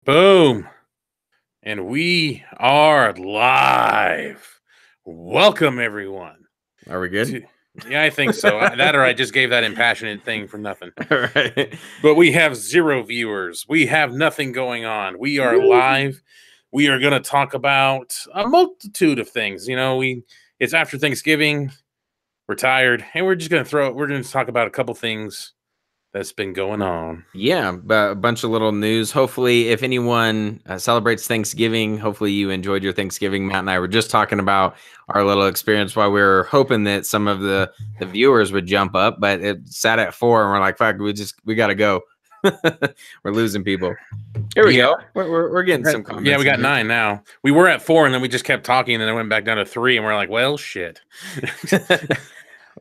Boom. And we are live. Welcome, everyone. Are we good? Yeah, I think so. That or I just gave that impassionate thing for nothing. All right. But we have 0 viewers. We have nothing going on. We are live. We are going to talk about a multitude of things. You know, it's after Thanksgiving. We're tired, and we're going to talk about a couple things that's been going on. Yeah, a bunch of little news. Hopefully, if anyone celebrates Thanksgiving, hopefully you enjoyed your Thanksgiving. Matt and I were just talking about our little experience while we were hoping that some of the viewers would jump up, but it sat at 4, and we're like, "Fuck, we got to go." We're losing people. Here we go. We're getting some comments. Yeah, we got 9 now. We were at 4, and then we just kept talking, and then it went back down to 3, and we're like, well, shit.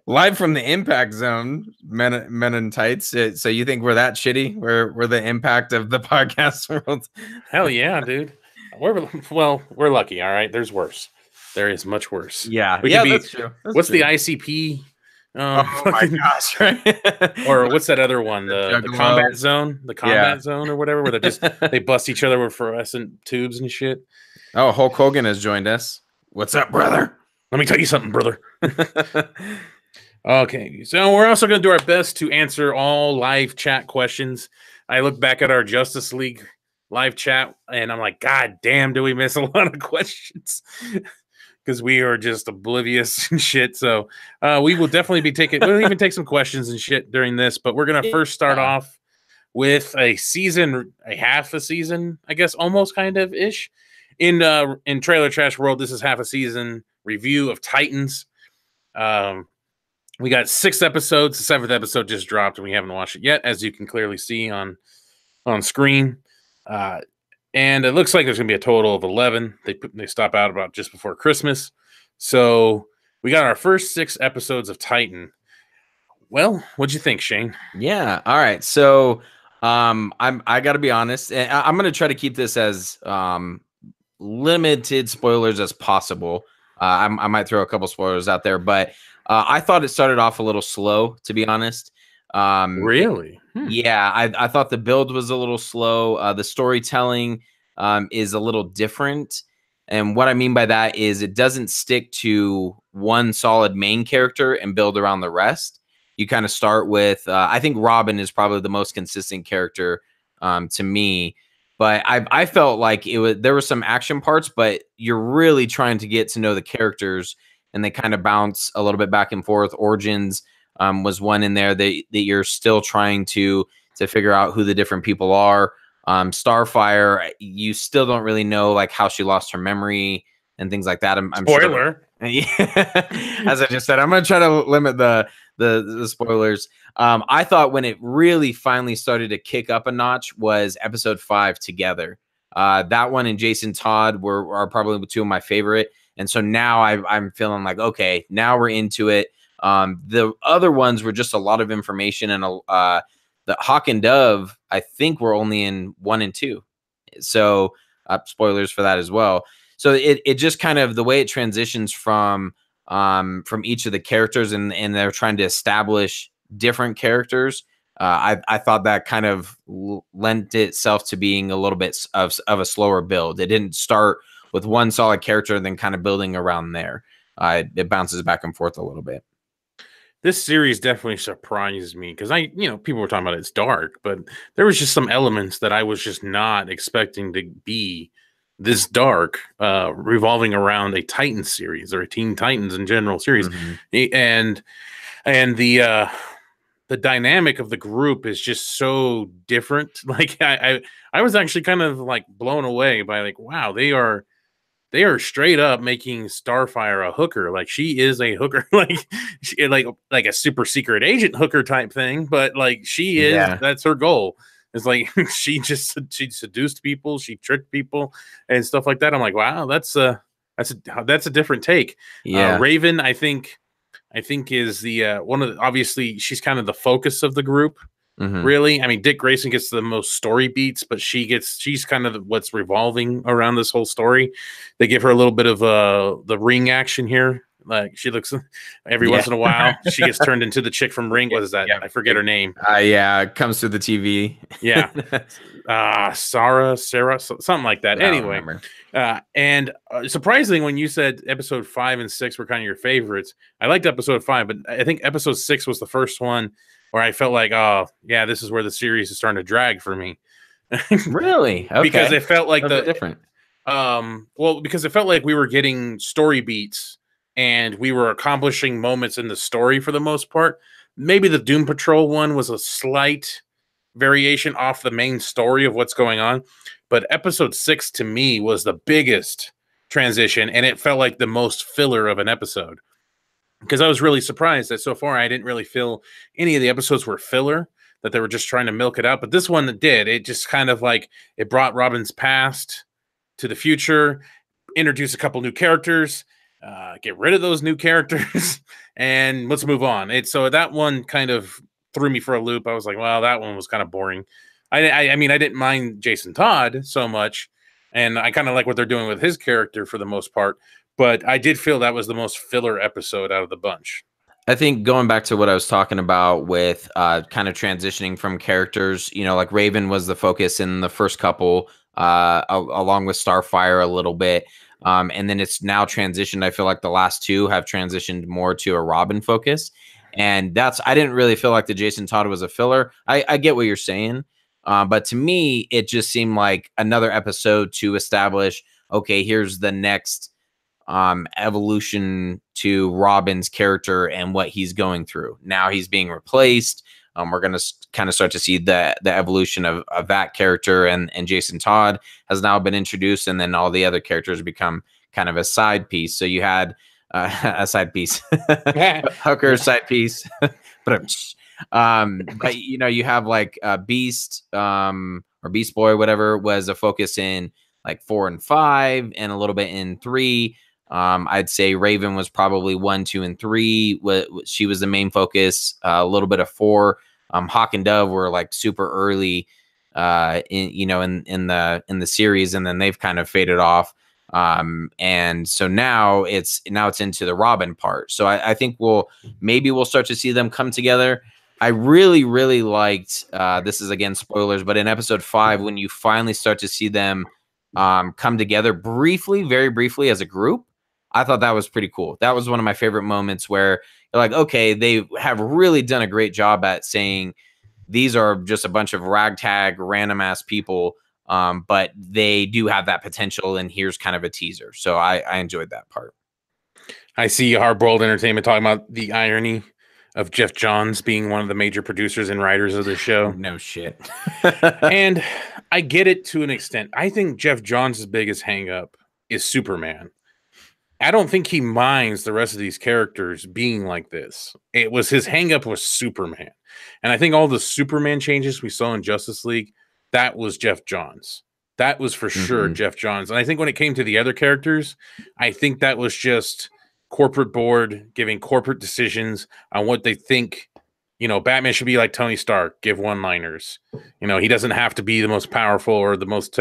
Live from the impact zone, men in tights. So you think we're that shitty? We're the impact of the podcast world? Hell yeah, dude. We're lucky. All right, there's worse. There is much worse. Yeah, that's true. What's the ICP? Oh my gosh! Right? Or what's that other one? The combat zone, zone, or whatever, where they bust each other with fluorescent tubes and shit. Oh, Hulk Hogan has joined us. What's up, brother? Let me tell you something, brother. Okay, so we're also going to do our best to answer all live chat questions. I look back at our Justice League live chat, and I'm like, God damn, do we miss a lot of questions? Because we are just oblivious and shit. So we will definitely be we'll even take some questions and shit during this, but we're going to first start off with a half a season, I guess, almost kind of ish. In Trailer Trash World, this is half a season review of Titans. We got 6 episodes. The 7th episode just dropped, and we haven't watched it yet, as you can clearly see on screen. And it looks like there's going to be a total of 11. They stop out about just before Christmas. So we got our first 6 episodes of Titan. Well, what'd you think, Shane? Yeah. All right. So I got to be honest, and I'm going to try to keep this as limited spoilers as possible. I might throw a couple spoilers out there, but I thought it started off a little slow, to be honest. Really? Yeah, I thought the build was a little slow. The storytelling is a little different. And what I mean by that is it doesn't stick to one solid main character and build around the rest. You kind of start with, I think Robin is probably the most consistent character to me. But I felt like there were some action parts, but you're really trying to get to know the characters, and they kind of bounce a little bit back and forth. Origins was one in there that you're still trying to figure out who the different people are. Starfire, you still don't really know like how she lost her memory and things like that. I'm Spoiler. Sure. As I just said, I'm gonna try to limit the spoilers. I thought when it really finally started to kick up a notch was episode 5 Together. That one and Jason Todd are probably 2 of my favorite. And so now I'm feeling like, okay, now we're into it. The other ones were just a lot of information, and the Hawk and Dove, I think, were only in 1 and 2. So spoilers for that as well. So it just kind of the way it transitions from each of the characters, and they're trying to establish different characters. I thought that kind of lent itself to being a little bit of a slower build. It didn't start with one solid character and then kind of building around there. It bounces back and forth a little bit. This series definitely surprises me because people were talking about it's dark, but there was just some elements that I was just not expecting to be this dark, revolving around a Titans series or a Teen Titans in general series. And the dynamic of the group is just so different. Like I was actually kind of like blown away by like, wow, they are straight up making Starfire a hooker. Like she is a hooker, like a super secret agent hooker type thing. But like she is, that's her goal. It's like she seduced people, she tricked people and stuff like that. I'm like, wow, that's a different take. Yeah, Raven, I think is the one of the, obviously she's kind of the focus of the group. Really, I mean, Dick Grayson gets the most story beats, but she's kind of what's revolving around this whole story. They give her a little bit of the ring action here Like she looks every once in a while, she gets turned into the chick from Ring. What is that? I forget her name. Yeah, it comes through the TV. Yeah. Sarah, something like that. Anyway, and surprisingly, when you said episode 5 and 6 were kind of your favorites, I liked episode 5, but I think episode 6 was the first one where I felt like, oh yeah, this is where the series is starting to drag for me. Really? Okay. Because it felt like different. Well, because it felt like we were getting story beats and we were accomplishing moments in the story for the most part. Maybe the Doom Patrol one was a slight variation off the main story of what's going on, but episode 6 to me was the biggest transition, and it felt like the most filler of an episode, because I was really surprised that so far I didn't really feel any of the episodes were filler, that they were just trying to milk it out. But this one did. It just kind of like it brought Robin's past to the future, introduce a couple new characters, get rid of those new characters, and let's move on. So that one kind of threw me for a loop. I was like, well, that one was kind of boring. I mean, I didn't mind Jason Todd so much, and I kind of like what they're doing with his character for the most part, but I did feel that was the most filler episode out of the bunch. I think going back to what I was talking about with kind of transitioning from characters, you know, like Raven was the focus in the first couple, along with Starfire a little bit. And then it's now transitioned. I feel like the last two have transitioned more to a Robin focus. And I didn't really feel like the Jason Todd was a filler. I get what you're saying. But to me, it just seemed like another episode to establish, okay, here's the next evolution to Robin's character and what he's going through. Now he's being replaced. We're going to kind of start to see the evolution of that character, and Jason Todd has now been introduced, and then all the other characters become kind of a side piece. So you had a side piece, Hooker side piece, but you know, you have like Beast or Beast Boy, whatever, was a focus in like 4 and 5, and a little bit in 3. I'd say Raven was probably 1, 2, and 3. She was the main focus. A little bit of 4. Hawk and Dove were like super early, in the series, and then they've kind of faded off. And so now it's into the Robin part. So I think we'll start to see them come together. I really, really liked. This is again spoilers, but in episode 5, when you finally start to see them come together very briefly as a group, I thought that was pretty cool. That was one of my favorite moments where you're like, okay, they have really done a great job at saying these are just a bunch of ragtag, random ass people, but they do have that potential, and here's kind of a teaser. So I enjoyed that part. I see Hardboiled Entertainment talking about the irony of Jeff Johns being one of the major producers and writers of the show. No shit. And I get it to an extent. I think Jeff Johns' biggest hang-up is Superman. I don't think he minds the rest of these characters being like this. It was his hang-up was Superman. And I think all the Superman changes we saw in Justice League, that was Jeff Johns. That was for sure Jeff Johns. And I think when it came to the other characters, I think that was just corporate board giving corporate decisions on what they think. You know, Batman should be like Tony Stark, give one-liners. You know, he doesn't have to be the most powerful or the most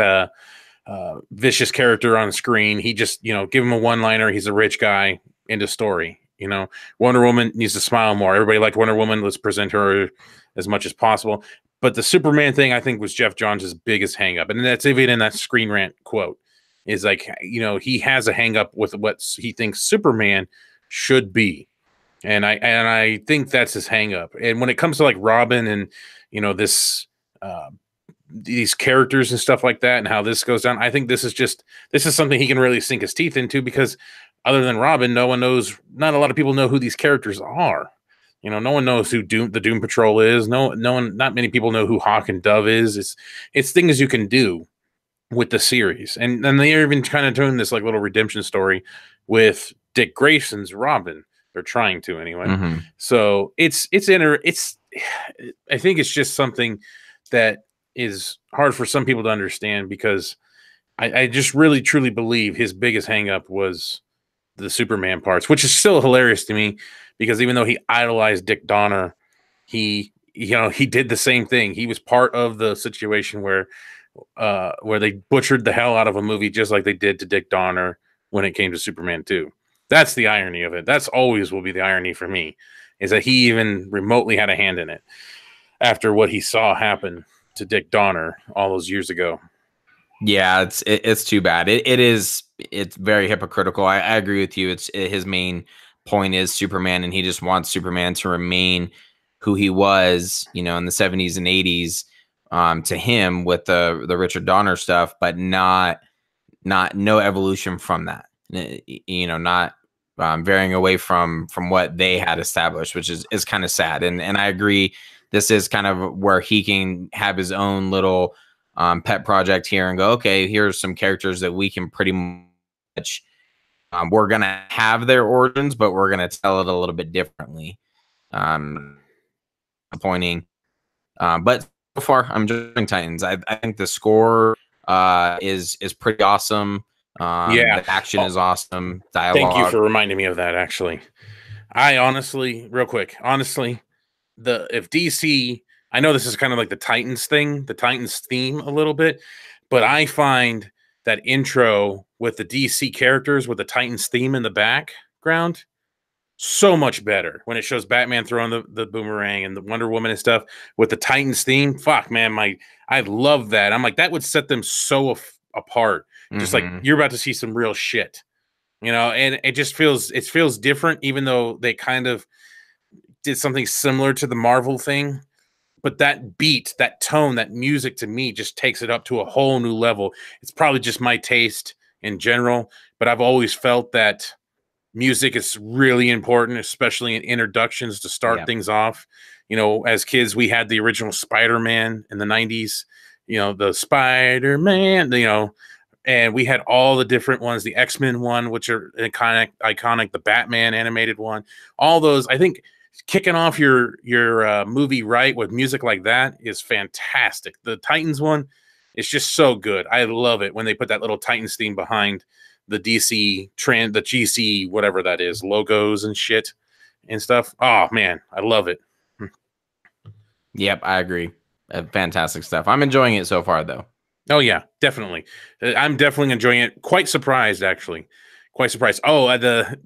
vicious character on screen. He just, you know, give him a one-liner. He's a rich guy, into story. You know, Wonder Woman needs to smile more. Everybody liked Wonder Woman. Let's present her as much as possible. But the Superman thing, I think, was Jeff Johns' biggest hang-up. And that's even in that Screen Rant quote. Is like, you know, he has a hang-up with what he thinks Superman should be. And I think that's his hang-up. And when it comes to like Robin and, you know, this these characters and stuff like that and how this goes down, I think this is something he can really sink his teeth into, because other than Robin, not a lot of people know who these characters are. You know, no one knows who the Doom Patrol is. Not many people know who Hawk and Dove is. It's things you can do with the series. And they're even kind of doing this like little redemption story with Dick Grayson's Robin. They're trying to anyway. So I think it's just something that is hard for some people to understand, because I just really truly believe his biggest hang up was the Superman parts, which is still hilarious to me, because even though he idolized Dick Donner, he did the same thing. He was part of the situation where they butchered the hell out of a movie, just like they did to Dick Donner when it came to Superman 2. That's the irony of it. That's always will be the irony for me, is that he even remotely had a hand in it after what he saw happen to Dick Donner all those years ago. Yeah, it's too bad. It's very hypocritical. I agree with you. His main point is Superman, and he just wants Superman to remain who he was, in the 70s and 80s, to him with the Richard Donner stuff, but no evolution from that. Not varying away from what they had established, which is kind of sad. And I agree. This is kind of where he can have his own little pet project here and go, okay, here's some characters that we can pretty much, we're going to have their origins, but we're going to tell it a little bit differently. Pointing. But so far, I'm enjoying Titans. I think the score is pretty awesome. The action is awesome. Dialogue. Thank you for reminding me of that, actually. I honestly, real quick, if DC, I know this is kind of like the Titans thing, the Titans theme a little bit, but I find that intro with the DC characters with the Titans theme in the background so much better when it shows Batman throwing the boomerang and the Wonder Woman and stuff with the Titans theme. Fuck, man, I love that. I'm like, that would set them so apart. Just like you're about to see some real shit, and it just feels different, even though they kind of did something similar to the Marvel thing. But that beat, that tone, that music to me just takes it up to a whole new level. It's probably just my taste in general, but I've always felt that music is really important, especially in introductions to start things off. As kids, we had the original Spider-Man in the 90s, the Spider-Man, and we had all the different ones, the X-Men one, which are iconic, the Batman animated one, all those. I think kicking off your movie right with music like that is fantastic. The Titans one is just so good. I love it when they put that little Titans theme behind the DC the GC, whatever that is, logos and shit and stuff. Oh man, I love it. Yep, I agree. Fantastic stuff. I'm enjoying it so far, though. Oh yeah, definitely. I'm definitely enjoying it. Quite surprised, actually. Quite surprised. Oh,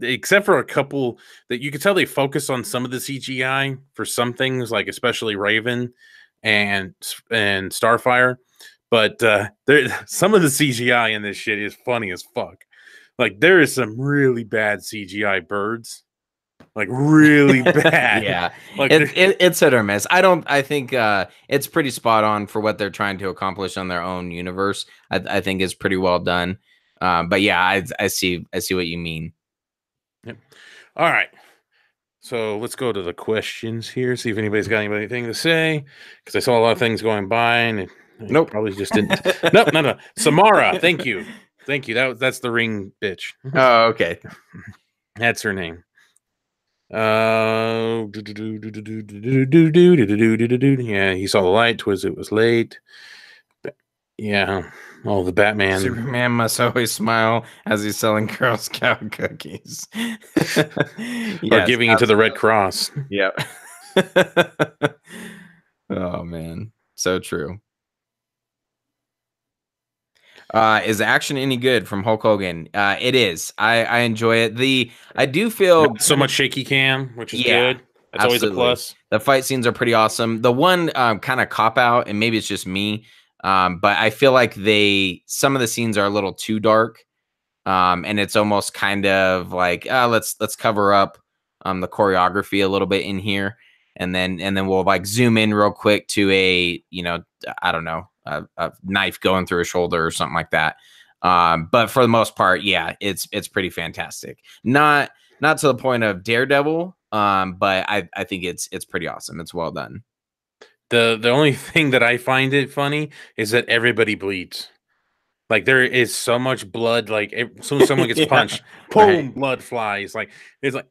except for a couple that you could tell they focus on some of the CGI for some things, like especially Raven and Starfire. But some of the CGI in this shit is funny as fuck. Like there is some really bad CGI birds. Like really bad. Yeah, like it's hit or miss. I think it's pretty spot on for what they're trying to accomplish on their own universe. I think it's pretty well done. But yeah, I see what you mean. Yep. All right. So let's go to the questions here. See if anybody's got anything to say, because I saw a lot of things going by and nope, probably just didn't. No. Samara, thank you. That's the ring bitch. Oh, okay. That's her name. Yeah, he saw the light. It was late. Yeah. Oh, the Batman. Superman must always smile as he's selling Girl Scout cookies. Yes, or giving it to the Red Cross. Yep. Oh man, so true. Is action any good from Hulk Hogan? It is. I enjoy it. I do feel not so much shaky cam, which is good. That's absolutely always a plus. The fight scenes are pretty awesome. The one kind of cop out, and maybe it's just me, but I feel like some of the scenes are a little too dark, and it's almost kind of like let's cover up the choreography a little bit in here, and then we'll like zoom in real quick to a I don't know, a knife going through a shoulder or something like that. But for the most part, yeah, it's pretty fantastic. Not to the point of Daredevil, but I think it's pretty awesome. It's well done. The only thing that I find it funny is that everybody bleeds. Like there is so much blood. Like as soon as someone gets punched, boom, right. Blood flies. Like it's like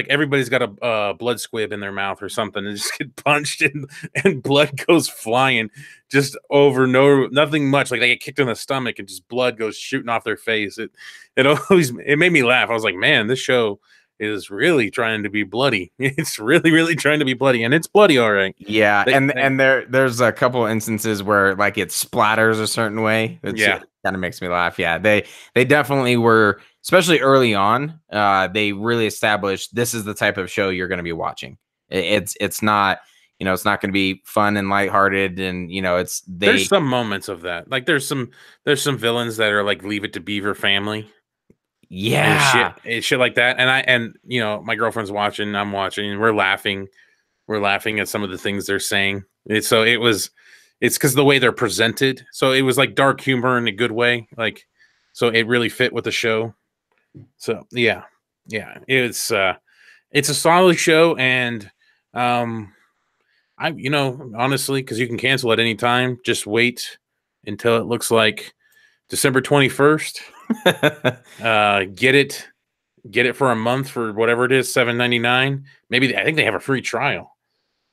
everybody's got a blood squib in their mouth or something, and just get punched and blood goes flying just over nothing much. Like they get kicked in the stomach and just blood goes shooting off their face. It made me laugh. I was like, man, this show is really trying to be bloody. It's really, really trying to be bloody, and it's bloody, all right. Yeah, and there's a couple instances where like it splatters a certain way. Yeah. Kind of makes me laugh. Yeah, they definitely were, especially early on. They really established this is the type of show you're going to be watching. It's not, it's not going to be fun and lighthearted, and there's some moments of that. Like there's some villains that are like Leave It to Beaver family. Yeah, and shit like that. And my girlfriend's watching, I'm watching, and we're laughing at some of the things they're saying. It's because the way they're presented. So it was like dark humor in a good way. Like, so it really fit with the show. So yeah, it's a solid show, and honestly, because you can cancel at any time, just wait until it looks like December 21st. Get it for a month for whatever it is, $7.99. Maybe I think they have a free trial.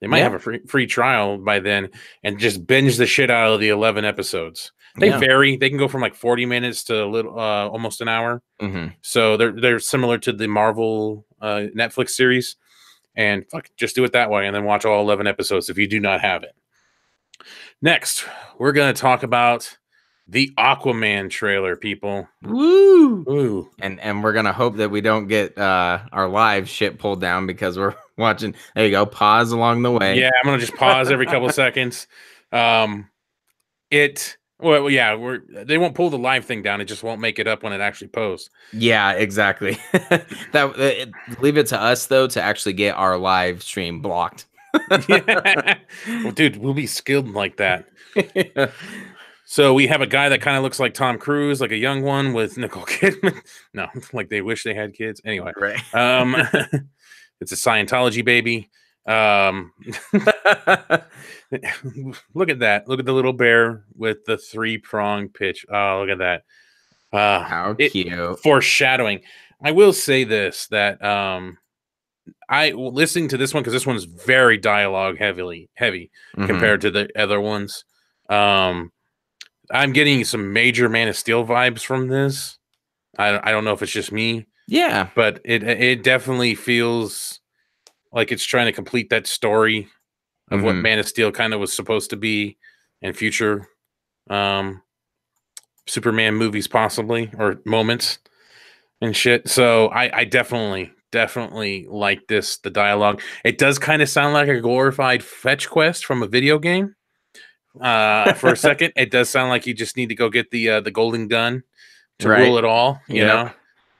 They might have a free trial by then, and just binge the shit out of the 11 episodes. They vary. They can go from like 40 minutes to a little, almost an hour. Mm-hmm. So they're similar to the Marvel Netflix series. And just do it that way, and then watch all 11 episodes if you do not have it. Next, we're going to talk about the Aquaman trailer, people. Woo! And we're gonna hope that we don't get our live shit pulled down because we're watching. There you go. Pause along the way. Yeah, I'm gonna just pause every couple of seconds. They won't pull the live thing down. It just won't make it up when it actually posts. Yeah, exactly. Leave it to us though to actually get our live stream blocked. Yeah. Well, dude, we'll be skilled like that. So we have a guy that kind of looks like Tom Cruise, like a young one with Nicole Kidman. No, like they wish they had kids. Anyway, right. It's a Scientology baby. Look at that. Look at the little bear with the 3-prong pitch. Oh, look at that. How cute. Foreshadowing. I will say this, that I listening to this one, because this one's very dialogue heavy compared to the other ones. I'm getting some major Man of Steel vibes from this. I don't know if it's just me. Yeah. But it definitely feels like it's trying to complete that story of what Man of Steel kind of was supposed to be, and future Superman movies possibly, or moments and shit. So I definitely like this, the dialogue. It does kind of sound like a glorified fetch quest from a video game. For a second, it does sound like you just need to go get the golden gun to rule it all, you know,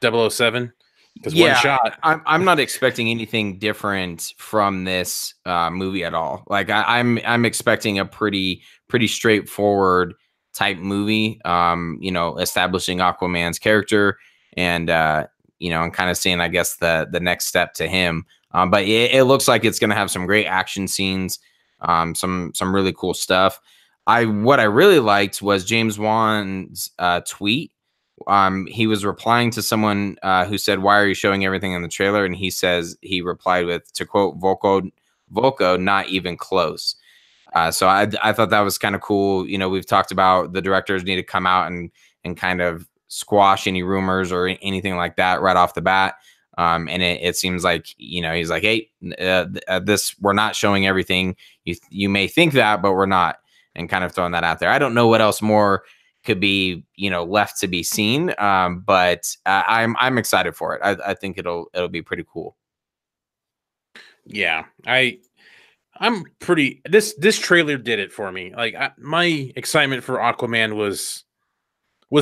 007. Because one shot. I'm not expecting anything different from this movie at all. Like I'm expecting a pretty straightforward type movie. Establishing Aquaman's character and and kind of seeing, I guess, the next step to him. But it looks like it's going to have some great action scenes. Some really cool stuff. What I really liked was James Wan's tweet. He was replying to someone who said, "Why are you showing everything in the trailer?" And he replied with, to quote Volko, "Not even close." So I thought that was kind of cool. We've talked about the directors need to come out and kind of squash any rumors or anything like that right off the bat. And it seems like, he's like, hey, this, we're not showing everything. You may think that, but we're not, and kind of throwing that out there. I don't know what else more could be, left to be seen. But I'm excited for it. I think it'll be pretty cool. Yeah, I'm pretty, this trailer did it for me. Like my excitement for Aquaman was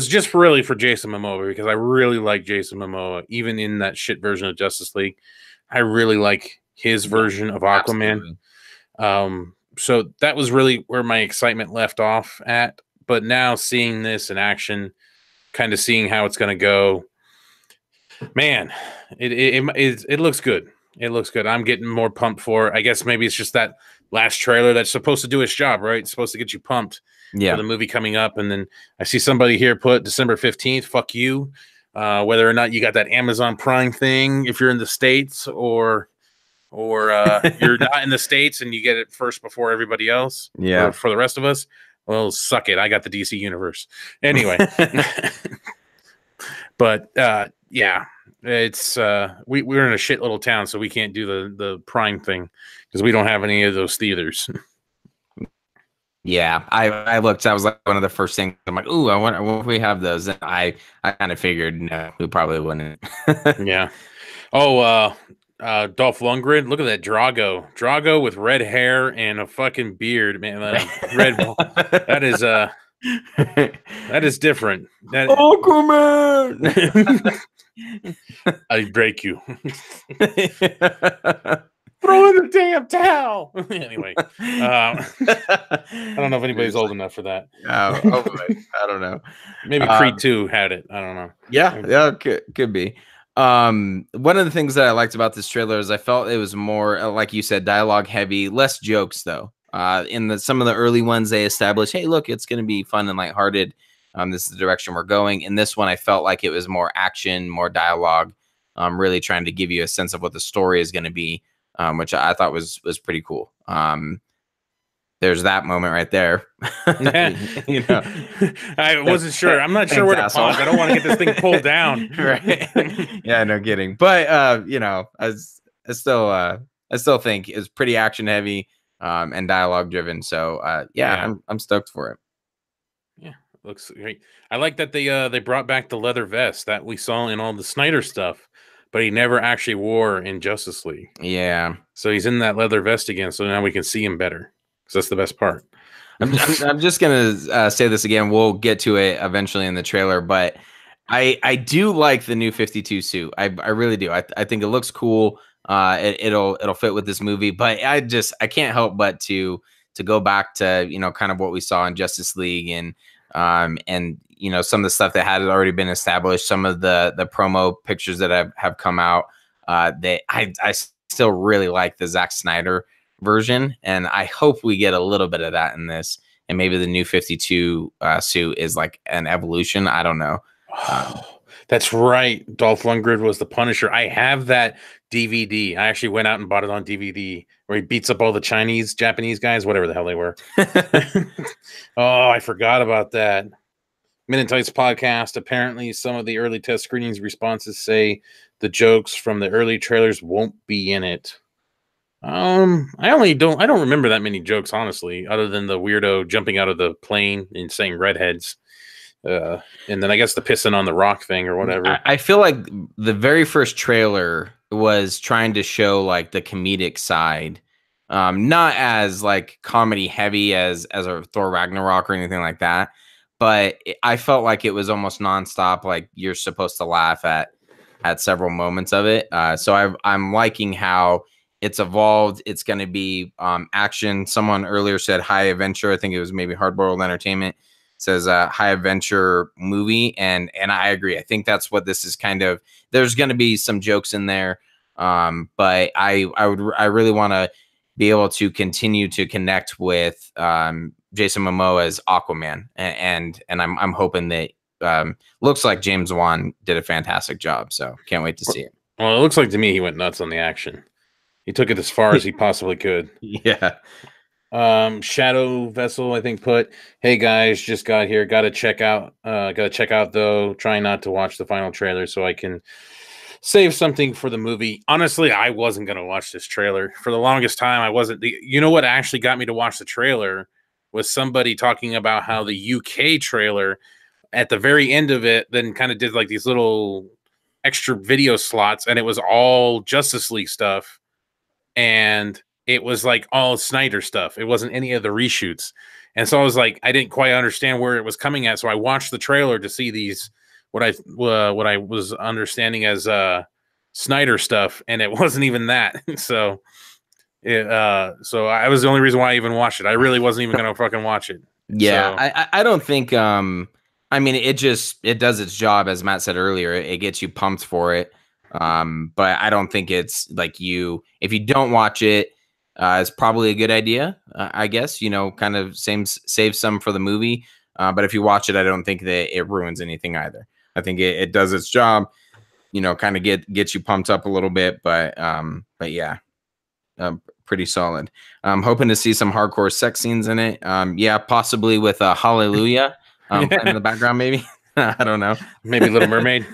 just really for Jason Momoa, because I really like Jason Momoa, even in that shit version of Justice League. I really like his version of Aquaman. So that was really where my excitement left off at. But now seeing this in action, kind of seeing how it's going to go, man, it looks good. It looks good. I'm getting more pumped for it. I guess maybe it's just that last trailer that's supposed to do its job, right? It's supposed to get you pumped for the movie coming up. And then I see somebody here put December 15th. Fuck you. Whether or not you got that Amazon Prime thing, if you're in the States, or you're not in the States and you get it first before everybody else. Yeah. For the rest of us, well, suck it. I got the DC universe. Anyway. But yeah, It's we're in a shit little town, so we can't do the Prime thing because we don't have any of those theaters. Yeah, I looked. That was like one of the first things. I'm like, ooh, I wonder if we have those. And I kind of figured no, we probably wouldn't. Yeah. Oh, Dolph Lundgren. Look at that Drago with red hair and a fucking beard, man. Red. That is different. That Aquaman. I break you. Throw in the damn towel. Anyway, I don't know if anybody's old enough for that. Hopefully. I don't know. Maybe Creed 2 had it. I don't know. Yeah, could be. One of the things that I liked about this trailer is I felt it was more, like you said, dialogue heavy, less jokes though. In some of the early ones, they established, hey, look, it's going to be fun and lighthearted. This is the direction we're going. In this one, I felt like it was more action, more dialogue, really trying to give you a sense of what the story is going to be, which I thought was pretty cool. There's that moment right there. You know, I wasn't sure. I'm not sure where to pause. I don't want to get this thing pulled down. Right? Yeah, no kidding. But you know, I still think it's pretty action heavy and dialogue driven. So yeah. I'm stoked for it. Yeah, looks great. I like that they brought back the leather vest that we saw in all the Snyder stuff, but he never actually wore in Justice League. Yeah. So he's in that leather vest again. So now we can see him better. Because that's the best part. I'm just gonna say this again. We'll get to it eventually in the trailer, but I do like the new 52 suit. I really do. I think it looks cool. It'll fit with this movie, but I can't help but to go back to, you know, kind of what we saw in Justice League and you know, some of the stuff that had already been established, some of the promo pictures that have come out. I still really like the Zack Snyder version, and I hope we get a little bit of that in this, and maybe the new 52 suit is like an evolution. I don't know. That's right. Dolph Lundgren was the Punisher. I have that DVD. I actually went out and bought it on DVD, where he beats up all the Japanese guys, whatever the hell they were. Oh, I forgot about that. Men in Tights podcast. Apparently, some of the early test screenings responses say the jokes from the early trailers won't be in it. I don't remember that many jokes, honestly, other than the weirdo jumping out of the plane and saying redheads. And then I guess the pissing on the rock thing or whatever. I feel like the very first trailer was trying to show like the comedic side, not as like comedy heavy as a Thor Ragnarok or anything like that. But I felt like it was almost nonstop. Like you're supposed to laugh at several moments of it. So I'm liking how it's evolved. It's going to be action. Someone earlier said high adventure. I think it was maybe Hardboiled Entertainment says high adventure movie, and I agree. I think that's what this is kind of. There's going to be some jokes in there, but I really want to be able to continue to connect with Jason Momoa as Aquaman, and I'm hoping that looks like James Wan did a fantastic job. So can't wait to see it. Well, it looks like to me he went nuts on the action. He took it as far as he possibly could. Yeah. Shadow Vessel, I think, put, hey guys, just got here. Gotta check out though. Trying not to watch the final trailer so I can save something for the movie. Honestly, I wasn't gonna watch this trailer. For the longest time, I wasn't. You know what actually got me to watch the trailer was somebody talking about how the UK trailer at the very end of it then kind of did like these little extra video slots, and it was all Justice League stuff. And it was like all Snyder stuff. It wasn't any of the reshoots. And so I was like, I didn't quite understand where it was coming at. So I watched the trailer to see these, what I was understanding as Snyder stuff. And it wasn't even that. So I was the only reason why I even watched it. I really wasn't even going to fucking watch it. Yeah. So. I don't think, I mean, it does its job. As Matt said earlier, it gets you pumped for it. But I don't think it's like if you don't watch it, it's probably a good idea. I guess, you know, kind of save some for the movie. But if you watch it, I don't think that it ruins anything either. I think it does its job, you know, kind of get you pumped up a little bit, but yeah, pretty solid. I'm hoping to see some hardcore sex scenes in it. Yeah, possibly with Hallelujah, in the background, maybe. I don't know. Maybe Little Mermaid.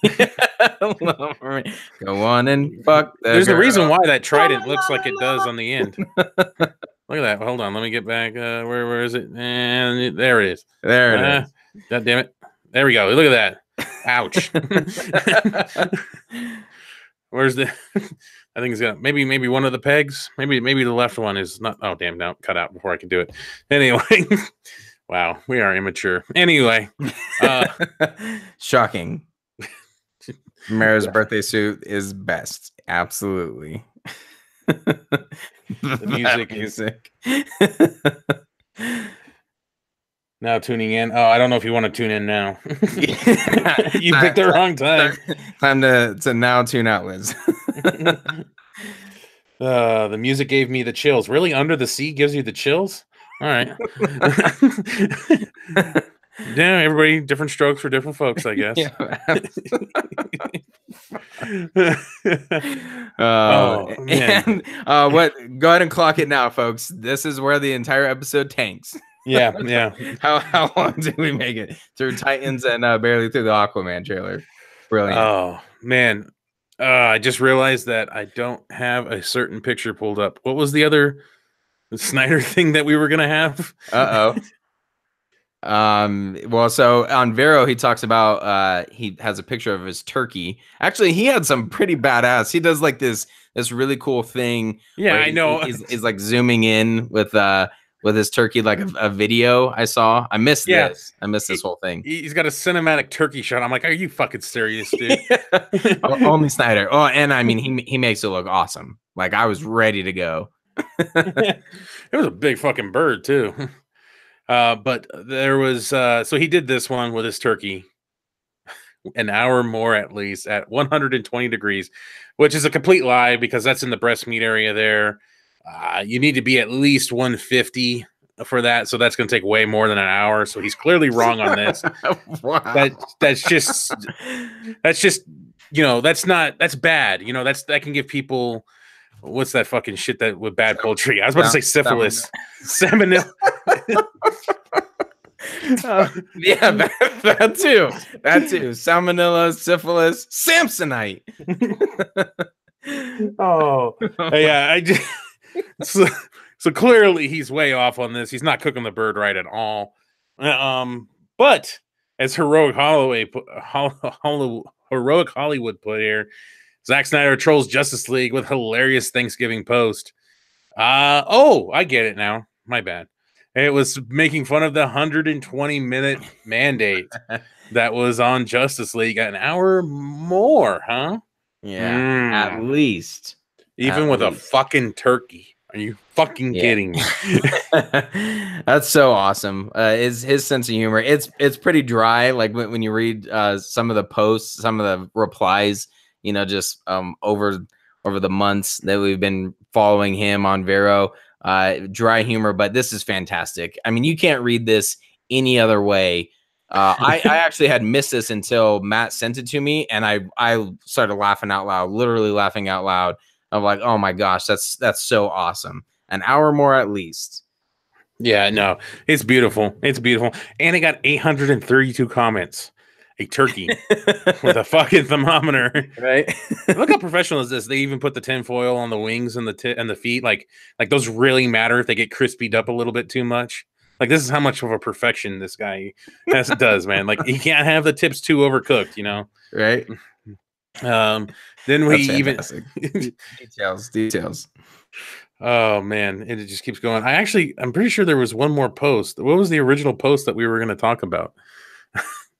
Little Mermaid. Go on and fuck. There's a reason why that trident looks like it does on the end. Look at that. Hold on. Let me get back. Where is it? And there it is. There it is. God damn it. There we go. Look at that. Ouch. Where's the? I think it's got maybe one of the pegs. Maybe the left one is not. Oh damn! Now cut out before I can do it. Anyway, wow, we are immature. Anyway, shocking. Mara's birthday suit is best. Absolutely. The music. Now tuning in. Oh, I don't know if you want to tune in now. You picked the wrong time. Time to now tune out, Liz. The music gave me the chills. Really? Under the Sea gives you the chills? All right. Yeah, everybody, different strokes for different folks, I guess. Man. What? Go ahead and clock it now, folks. This is where the entire episode tanks. Yeah. How long did we make it through Titans and barely through the Aquaman trailer? Brilliant. Oh man, I just realized that I don't have a certain picture pulled up. What was the other Snyder thing that we were gonna have? Well, so on Vero, he talks about he has a picture of his turkey. Actually, he had some pretty badass. He does like this really cool thing. Yeah, I know. He's like zooming in with his turkey, like a video I saw. I missed this. I missed this whole thing. He's got a cinematic turkey shot. I'm like, are you fucking serious, dude? Only Snyder. Oh, and I mean, he makes it look awesome. Like I was ready to go. It was a big fucking bird too. But there was so he did this one with his turkey an hour more at least at 120 degrees, which is a complete lie because that's in the breast meat area there. You need to be at least 150 for that, so that's going to take way more than an hour. So he's clearly wrong on this. Wow. That's just that's bad. That can give people what's that fucking shit that with bad poultry. I was about to say syphilis, salmonella. Yeah, that too. Salmonella, syphilis, Samsonite. Oh, yeah. I just so clearly he's way off on this. He's not cooking the bird right at all. But as Heroic Hollywood put here, Zack Snyder trolls Justice League with hilarious Thanksgiving post. I get it now. My bad. It was making fun of the 120-minute mandate that was on Justice League. An hour more, huh? Yeah, at least. Even with a fucking turkey. Are you fucking kidding me? That's so awesome. His sense of humor. It's pretty dry. Like when you read some of the posts, some of the replies, just over the months that we've been following him on Vero. Dry humor, but this is fantastic. I mean, you can't read this any other way. I actually had missed this until Matt sent it to me, and I started laughing out loud, literally laughing out loud. I'm like, oh my gosh, that's so awesome. An hour more at least. Yeah, no, it's beautiful. It's beautiful. And it got 832 comments. A turkey with a fucking thermometer, right? Look how professional is this. They even put the tinfoil on the wings and the feet. Like those really matter if they get crispied up a little bit too much. Like this is how much of a perfection this guy does, man. Like he can't have the tips too overcooked, right? Then we even details. Oh man, it just keeps going. I'm pretty sure there was one more post. What was the original post that we were going to talk about?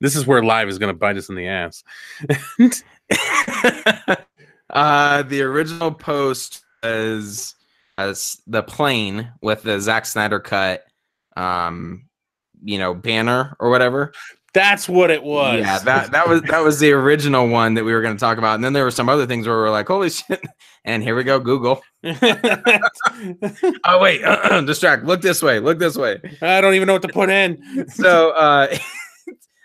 This is where live is going to bite us in the ass. The original post is as the plane with the Zack Snyder cut, banner or whatever. That's what it was. Yeah, that was the original one that we were going to talk about. And then there were some other things where we were like, holy shit. And here we go, Google. Oh, wait, distract. Look this way. I don't even know what to put in. So,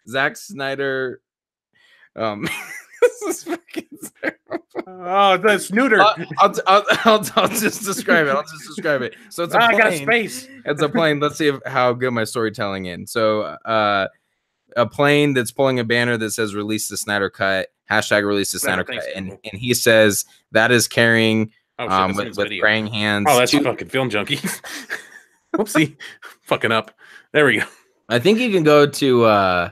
Zack Snyder. This is fucking terrible. Oh, that's neuter. I'll just describe it. So it's a plane. I got a space. It's a plane. Let's see how good my storytelling is. So, a plane that's pulling a banner that says "Release the Snyder Cut." Hashtag release the Snyder Cut, and he says that is carrying with praying hands. Oh, that's fucking film junkie. Whoopsie, fucking up. There we go. I think you can go to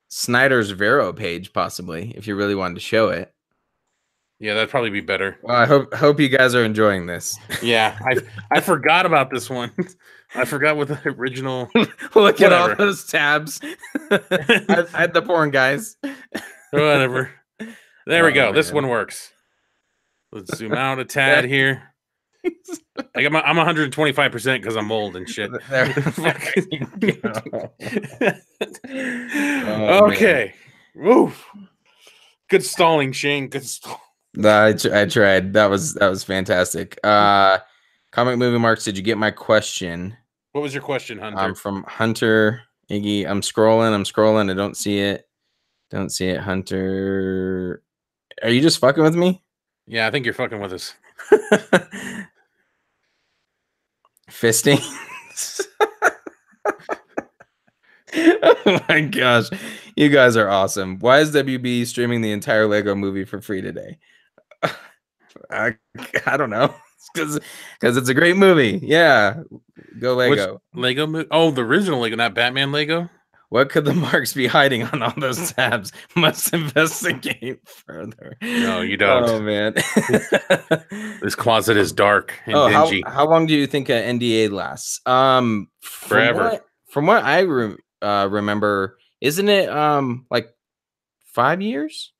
Snyder's Vero page possibly if you really wanted to show it. Yeah, that'd probably be better. Well, I hope you guys are enjoying this. Yeah, I forgot about this one. I forgot what the original. Look at all those tabs. I had the porn, guys. Whatever. There we go. Man. This one works. Let's zoom out a tad here. I'm 125% because I'm old and shit. Okay. Woof. Good stalling, Shane. Good stalling. I tried. That was fantastic. Comic movie marks. Did you get my question? What was your question, Hunter? From Hunter Iggy. I'm scrolling. I don't see it. Hunter. Are you just fucking with me? Yeah, I think you're fucking with us. Fisting. Oh my gosh. You guys are awesome. Why is WB streaming the entire Lego movie for free today? I don't know. Because it's a great movie. Yeah. Go Lego. Which Lego movie? Oh, the original Lego, not Batman Lego? What could the marks be hiding on all those tabs? Must investigate further. No, you don't. Oh, man. This closet is dark and dingy. How long do you think an NDA lasts? Forever. From what I remember, isn't it like 5 years?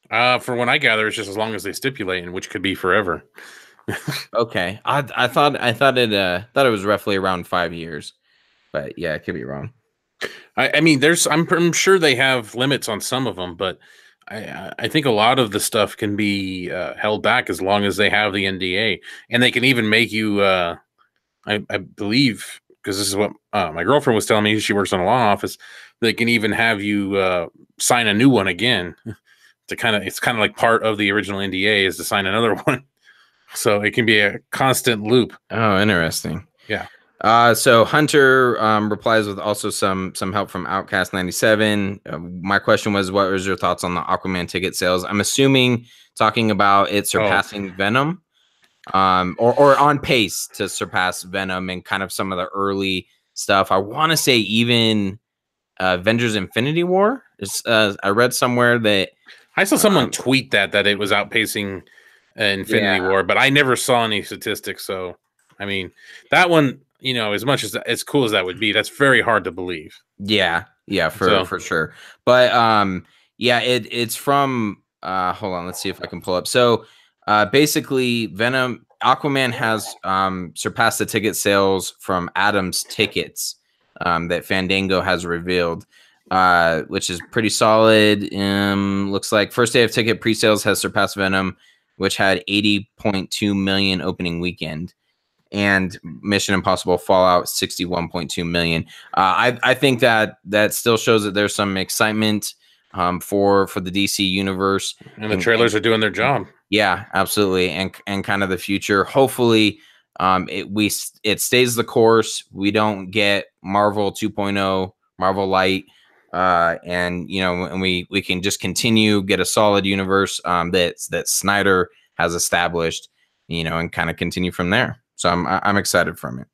For when I gather, it's just as long as they stipulate, and which could be forever. Okay, I thought it was roughly around 5 years, but yeah, I could be wrong. I mean, I'm sure they have limits on some of them, but I think a lot of the stuff can be held back as long as they have the NDA, and they can even make you. I believe, because this is what my girlfriend was telling me. She works in a law office. They can even have you sign a new one again. It's kind of like part of the original NDA is to sign another one. So it can be a constant loop. Oh, interesting. Yeah. So Hunter replies with also some help from Outcast 97. My question was, what was your thoughts on the Aquaman ticket sales? I'm assuming talking about it surpassing Venom, or on pace to surpass Venom and kind of some of the early stuff. I want to say even Avengers Infinity War. I read somewhere that I saw someone tweet that it was outpacing Infinity War, but I never saw any statistics. So, I mean, that one, as much as cool as that would be, that's very hard to believe. Yeah, for sure. But it's from hold on, let's see if I can pull up. So basically Aquaman has surpassed the ticket sales from Adam's Tickets that Fandango has revealed. Which is pretty solid. Looks like first day of ticket pre-sales has surpassed Venom, which had 80.2 million opening weekend, and Mission Impossible Fallout 61.2 million. I think that still shows that there's some excitement for the DC universe, and the trailers are doing their job. Yeah, absolutely, and kind of the future. Hopefully, it stays the course. We don't get Marvel 2.0, Marvel Light. And we can just continue, get a solid universe that Snyder has established, and kind of continue from there. So I'm excited from it.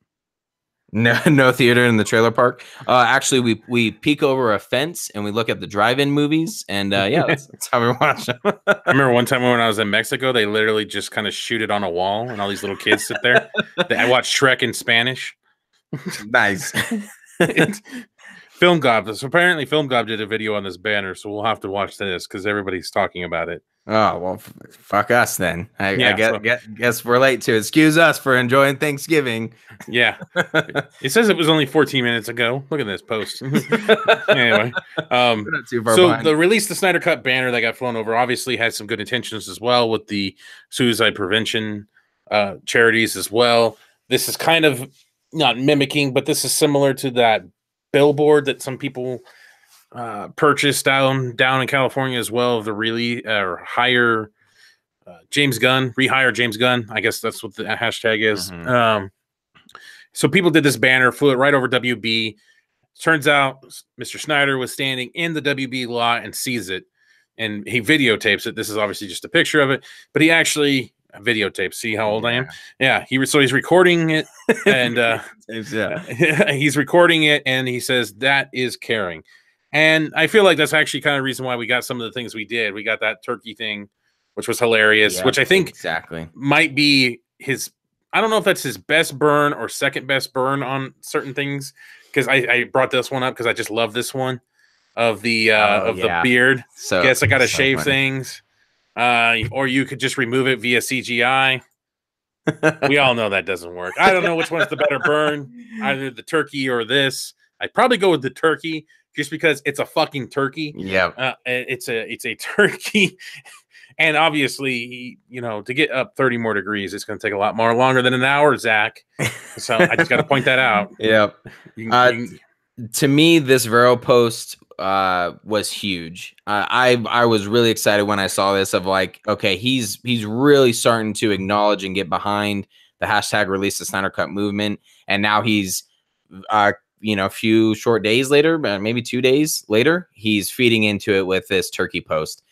No theater in the trailer park. Actually, we peek over a fence and we look at the drive-in movies, and that's how we watch them. I remember one time when I was in Mexico, they literally just kind of shoot it on a wall, and all these little kids sit there. I watched Shrek in Spanish. Nice. Film Gob. So apparently Film Gob did a video on this banner, so we'll have to watch this because everybody's talking about it. Oh, well, fuck us then. I guess we're late to it. Excuse us for enjoying Thanksgiving. Yeah. It says it was only 14 minutes ago. Look at this post. Anyway. Not too far so behind. The Release the Snyder Cut banner that got flown over obviously has some good intentions as well with the suicide prevention charities as well. This is kind of not mimicking, but this is similar to that billboard that some people purchased down in California as well. The rehire James Gunn. I guess that's what the hashtag is. Mm-hmm. So people did this banner, flew it right over WB. Turns out Mr. Snyder was standing in the WB lot and sees it, and he videotapes it. This is obviously just a picture of it, but he actually videotapes. See how old I am? Yeah. So he's recording it, and he's recording it, and he says that is caring. And I feel like that's actually kind of the reason why we got some of the things we did. We got that turkey thing, which was hilarious, which I think might be his. I don't know if that's his best burn or second best burn on certain things, because I brought this one up because I just love this one of the the beard. So guess I got to shave things, or you could just remove it via CGI. We all know that doesn't work. I don't know which one's the better burn, either the turkey or this. I'd probably go with the turkey just because it's a fucking turkey. Yeah, it's a turkey. And obviously, you know, to get up 30 more degrees, it's going to take a lot more longer than an hour, Zach. So I just got to point that out. Yep. To me, this Vero post was huge. I was really excited when I saw this. Of like, okay, he's really starting to acknowledge and get behind the hashtag release the Snyder Cut movement, and now he's you know, a few short days later, maybe 2 days later, he's feeding into it with this turkey post.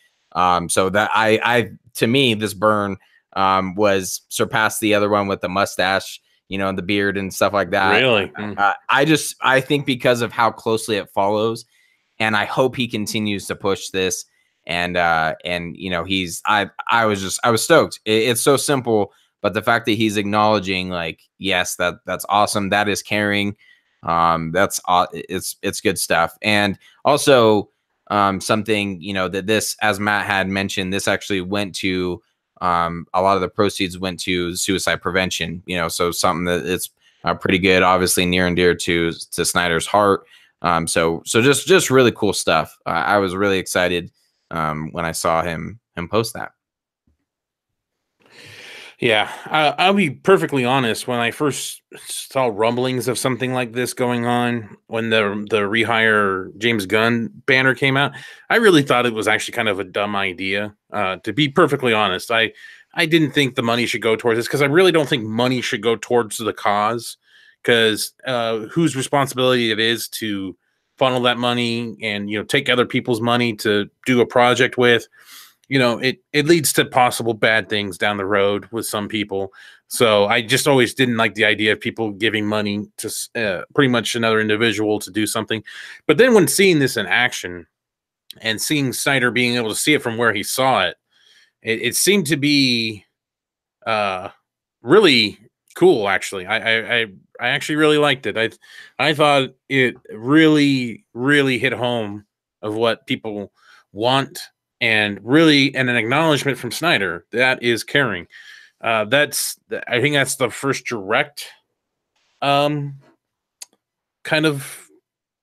So that I to me, this burn was surpassed the other one with the mustache, you know, and the beard and stuff like that. Really? I think because of how closely it follows, and I hope he continues to push this. And you know, I was stoked. It's so simple, but the fact that he's acknowledging, like, yes, that's awesome. That is caring. It's good stuff. And also, something, you know, that this, as Matt had mentioned, this actually went to a lot of the proceeds went to suicide prevention, you know, so something that it's pretty good, obviously near and dear to Snyder's heart. So just really cool stuff. I was really excited when I saw him post that. Yeah, I'll be perfectly honest. When I first saw rumblings of something like this going on, when the rehire James Gunn banner came out, I really thought it was actually kind of a dumb idea. To be perfectly honest, I didn't think the money should go towards this, because I really don't think money should go towards the cause, because whose responsibility it is to funnel that money and, you know, take other people's money to do a project with. You know, it leads to possible bad things down the road with some people. So I just always didn't like the idea of people giving money to pretty much another individual to do something. But then when seeing this in action and seeing Snyder being able to see it from where he saw it, it seemed to be really cool. Actually, I actually really liked it. I thought it really, really hit home of what people want. And really, and an acknowledgement from Snyder that is caring. I think that's the first direct kind of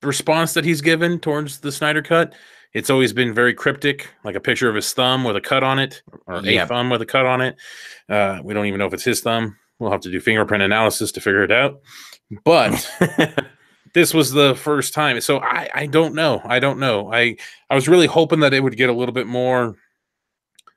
response that he's given towards the Snyder Cut. It's always been very cryptic, like a picture of his thumb with a cut on it, or a thumb with a cut on it. We don't even know if it's his thumb. We'll have to do fingerprint analysis to figure it out. But this was the first time. So I don't know. I was really hoping that it would get a little bit more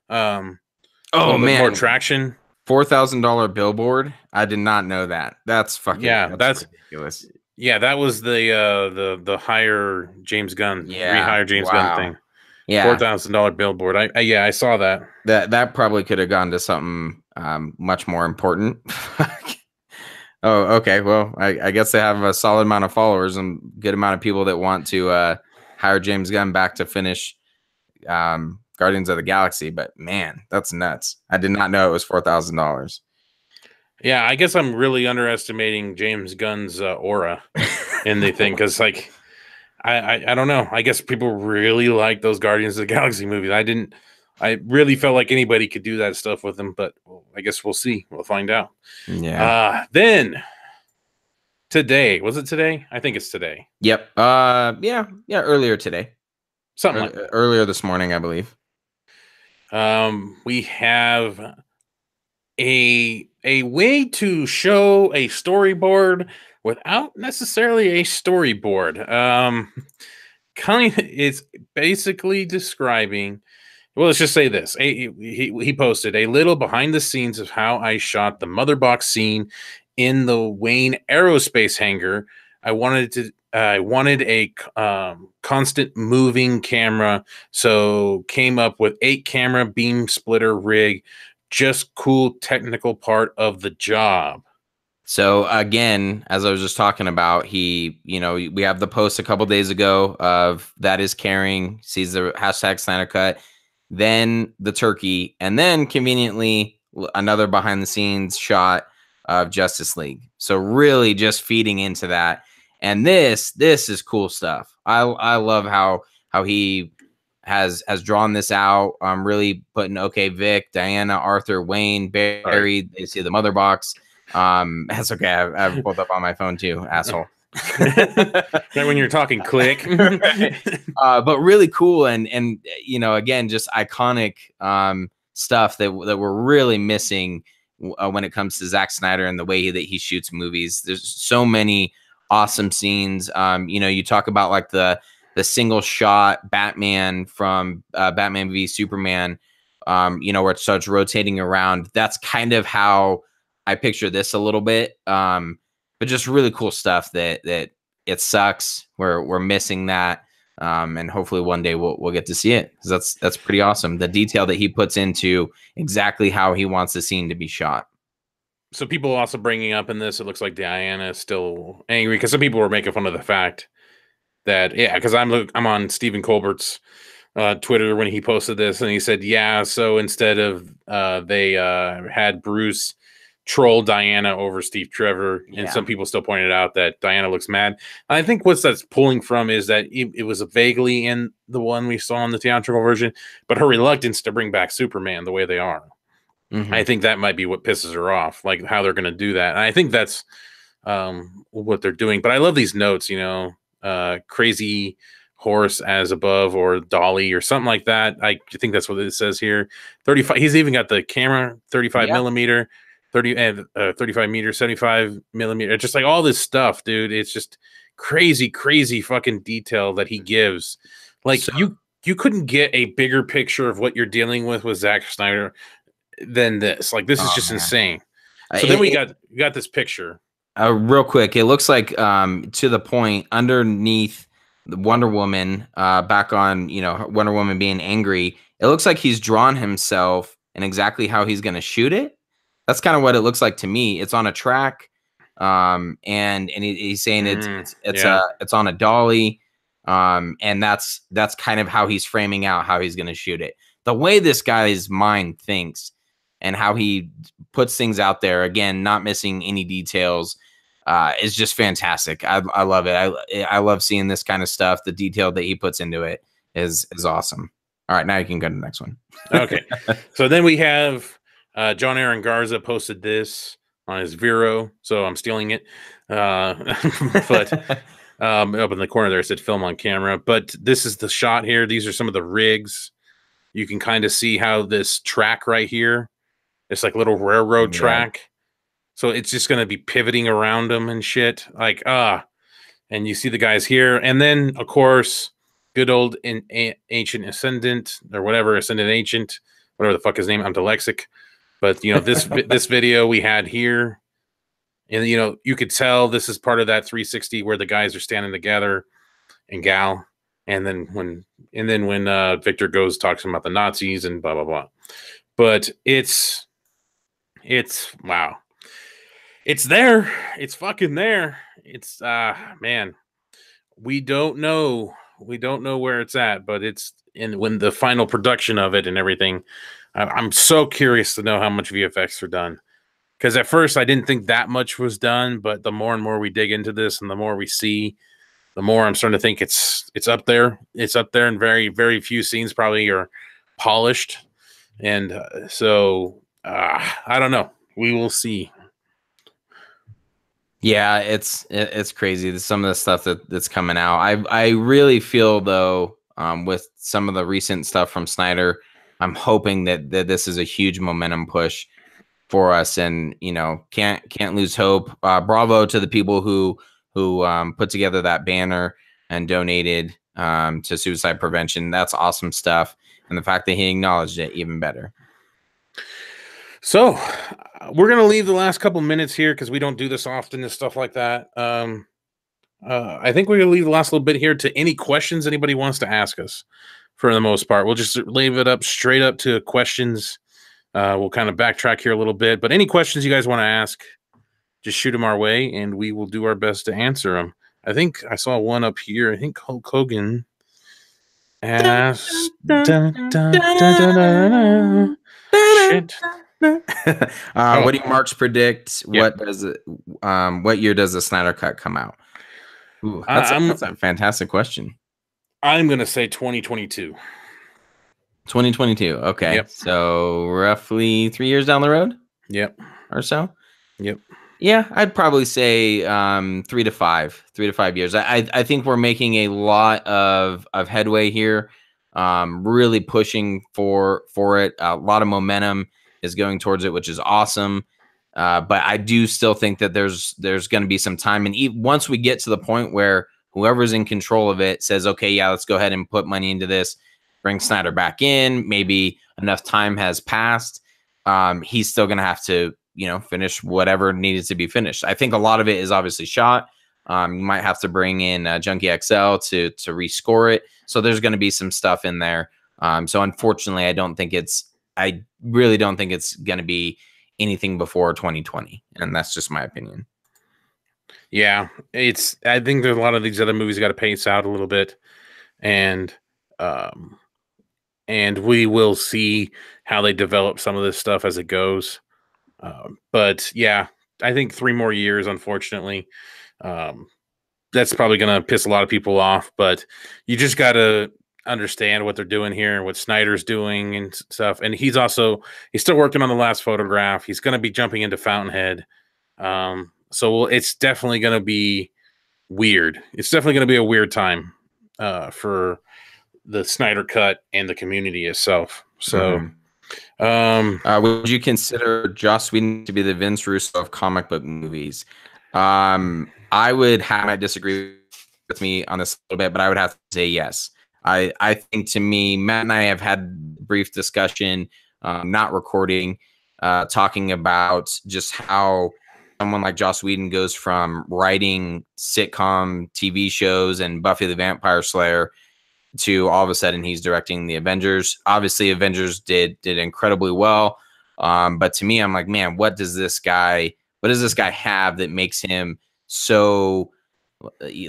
more traction. $4,000 billboard. I did not know that. That's fucking that's ridiculous. Yeah, that was the hire James Gunn, rehire James Gunn thing. Yeah, $4,000 billboard. I saw that. That probably could have gone to something much more important. Oh, okay. Well, I guess they have a solid amount of followers and good amount of people that want to hire James Gunn back to finish Guardians of the Galaxy. But man, that's nuts. I did not know it was $4,000. Yeah, I guess I'm really underestimating James Gunn's aura in the thing, because, like, I don't know. I guess people really like those Guardians of the Galaxy movies. I really felt like anybody could do that stuff with them, but I guess we'll see. We'll find out. Yeah. Then today, was it today? I think it's today. Yep. Yeah. Earlier today. Something like that. Earlier this morning, I believe. We have a way to show a storyboard without necessarily a storyboard. It's basically describing. Well, let's just say this. He posted a little behind the scenes of how I shot the mother box scene in the Wayne Aerospace hangar. I wanted I wanted a constant moving camera, so came up with 8-camera beam splitter rig. Just cool technical part of the job. So again, as I was just talking about, we have the post a couple days ago of that is carrying, sees the hashtag SnyderCut, then the turkey, and then conveniently another behind the scenes shot of Justice League. So really just feeding into that. And this is cool stuff. I love how he has drawn this out. Really putting Vic, Diana, Arthur, Wayne, Barry. They see the mother box. That's okay. I have pulled up on my phone too, asshole. Right when you're talking, click. But really cool and again, just iconic stuff that we're really missing when it comes to Zack Snyder and the way that he shoots movies. There's so many awesome scenes. You talk about like the single shot Batman from Batman v Superman, where it starts rotating around. That's kind of how I picture this a little bit. But just really cool stuff that it sucks. We're missing that. And hopefully one day we'll get to see it, because that's pretty awesome. The detail that he puts into exactly how he wants the scene to be shot. So people also bringing up in this, it looks like Diana is still angry, because some people were making fun of the fact that, because I'm on Stephen Colbert's Twitter when he posted this, and he said, so instead of they had Bruce troll Diana over Steve Trevor, and some people still pointed out that Diana looks mad. I think what that's pulling from is that it was vaguely in the one we saw in the theatrical version, but her reluctance to bring back Superman the way they are. I think that might be what pisses her off, like how they're going to do that. And I think that's what they're doing. But I love these notes, crazy horse as above, or dolly, or something like that. I think that's what it says here. 35. He's even got the camera 35 millimeter, 35 meter, 75 millimeter. Just like all this stuff, dude. It's just crazy fucking detail that he gives. Like, you couldn't get a bigger picture of what you're dealing with Zack Snyder than this. Like, this is just insane. So then we got this picture. Real quick, it looks like to the point underneath the Wonder Woman, back on Wonder Woman being angry, it looks like he's drawn himself and exactly how he's going to shoot it. That's kind of what it looks like to me. It's on a track, and he's saying it's on a dolly, and that's kind of how he's framing out how he's going to shoot it. The way this guy's mind thinks and how he puts things out there, again, not missing any details, is just fantastic. I love it. I love seeing this kind of stuff. The detail that he puts into it is awesome. All right, now you can go to the next one. Okay. So then we have John Aaron Garza posted this on his Vero, so I'm stealing it. But up in the corner there, it said film on camera. But this is the shot here. These are some of the rigs. You can kind of see how this track right here, it's like a little railroad track. So it's just going to be pivoting around them and shit. Like, and you see the guys here. And then, of course, good old Ancient Ascendant, or whatever, Ascendant Ancient, whatever the fuck his name. I'm dyslexic. But, this video we had here, and, you could tell this is part of that 360 where the guys are standing together, and gal. And then when Victor goes, talks about the Nazis and blah, blah, blah. But it's wow. It's there. It's fucking there. It's man. We don't know where it's at, but it's when the final production of it and everything. I'm so curious to know how much VFX are done. Because at first I didn't think that much was done, but the more and more we dig into this and the more we see, the more I'm starting to think it's up there. It's up there, and very, very few scenes probably are polished. And so I don't know. We will see. Yeah, it's crazy. Some of the stuff that's coming out. I really feel though, with some of the recent stuff from Snyder, I'm hoping that this is a huge momentum push for us, and can't lose hope. Bravo to the people who put together that banner and donated to suicide prevention. That's awesome stuff, and the fact that he acknowledged it, even better. So we're going to leave the last couple minutes here because we don't do this often and stuff like that. I think we're gonna leave the last little bit here to any questions anybody wants to ask us. For the most part, we'll just leave it up straight up to questions. We'll kind of backtrack here a little bit, but any questions you guys want to ask, just shoot them our way, and we will do our best to answer them. I think I saw one up here. I think Hulk Hogan asked. Shit. What do you Marks predict? What does it? What year does the Snyder Cut come out? Ooh, that's a fantastic question. I'm gonna say 2022. 2022. Okay. Yep. So roughly 3 years down the road. Yep. Or so. Yep. Yeah, I'd probably say 3 to 5 years. I think we're making a lot of headway here. Really pushing for it. A lot of momentum is going towards it, which is awesome. But I do still think that there's going to be some time, and once we get to the point where whoever's in control of it says, okay, yeah, let's go ahead and put money into this, bring Snyder back in, maybe enough time has passed, he's still going to have to, finish whatever needed to be finished. I think a lot of it is obviously shot. You might have to bring in Junkie XL to rescore it. So there's going to be some stuff in there. So unfortunately, I really don't think it's going to be anything before 2020. And that's just my opinion. Yeah, I think there's a lot of these other movies got to pace out a little bit, and we will see how they develop some of this stuff as it goes. But yeah, I think 3 more years, unfortunately. That's probably going to piss a lot of people off, but you just got to understand what they're doing here and what Snyder's doing and stuff. And he's still working on the last photograph. He's going to be jumping into Fountainhead. So it's definitely going to be weird. It's definitely going to be a weird time for the Snyder Cut and the community itself. So, would you consider Joss Whedon to be the Vince Russo of comic book movies? I would might disagree with me on this a little bit, but I would have to say yes. I think, to me, Matt and I have had brief discussion, not recording, talking about just how someone like Joss Whedon goes from writing sitcom TV shows and Buffy the Vampire Slayer to all of a sudden he's directing the Avengers. Obviously, Avengers did incredibly well, but to me, I'm like, man, what does this guy have that makes him so,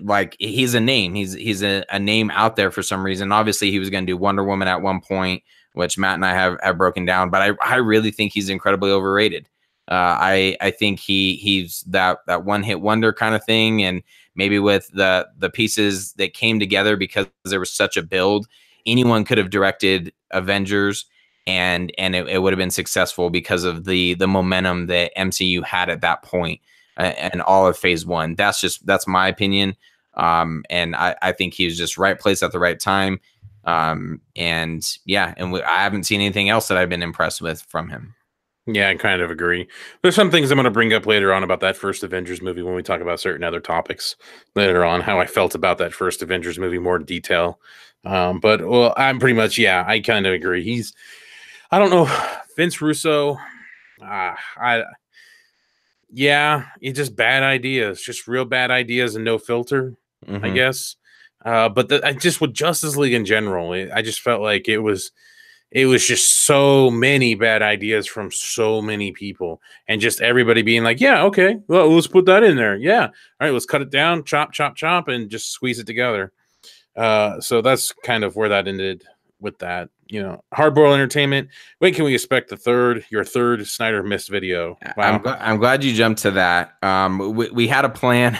like, he's a name. He's a name out there for some reason. Obviously, he was going to do Wonder Woman at one point, which Matt and I have broken down, but I really think he's incredibly overrated. I think he's that one-hit wonder kind of thing, and maybe with the pieces that came together because there was such a build, anyone could have directed Avengers, and it would have been successful because of the momentum that MCU had at that point, and all of Phase 1. That's my opinion, and I think he was just right place at the right time, and yeah, I haven't seen anything else that I've been impressed with from him. Yeah, I kind of agree. There's some things I'm going to bring up later on about that first Avengers movie when we talk about certain other topics later on, how I felt about that first Avengers movie more in detail. But I'm pretty much, yeah, I kind of agree. I don't know, Vince Russo, it's just bad ideas, just real bad ideas and no filter, I guess. But just with Justice League in general, I just felt like it was just so many bad ideas from so many people, and just everybody being like, yeah, okay, well, let's put that in there. Yeah. All right, let's cut it down, chop, and just squeeze it together. So that's kind of where that ended with that, Hardboiled Entertainment. When can we expect your third Snyder Mist video? Wow. I'm glad you jumped to that. We had a plan.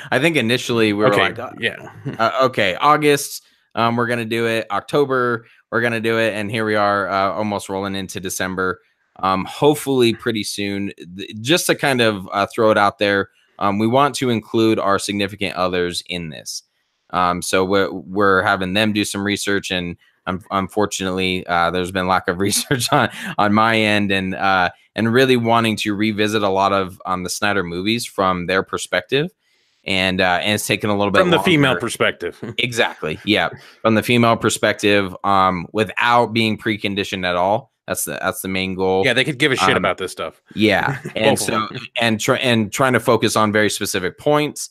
I think initially we were okay, August, we're going to do it. October, we're going to do it. And here we are, almost rolling into December. Hopefully pretty soon. Just to kind of throw it out there, we want to include our significant others in this. So we're having them do some research, and unfortunately, there's been lack of research on my end, and really wanting to revisit a lot of the Snyder movies from their perspective. And it's taken a little bit from the female perspective. Exactly. Yeah. From the female perspective, without being preconditioned at all. That's the main goal. Yeah. They could give a shit about this stuff. Yeah. And so, and trying to focus on very specific points.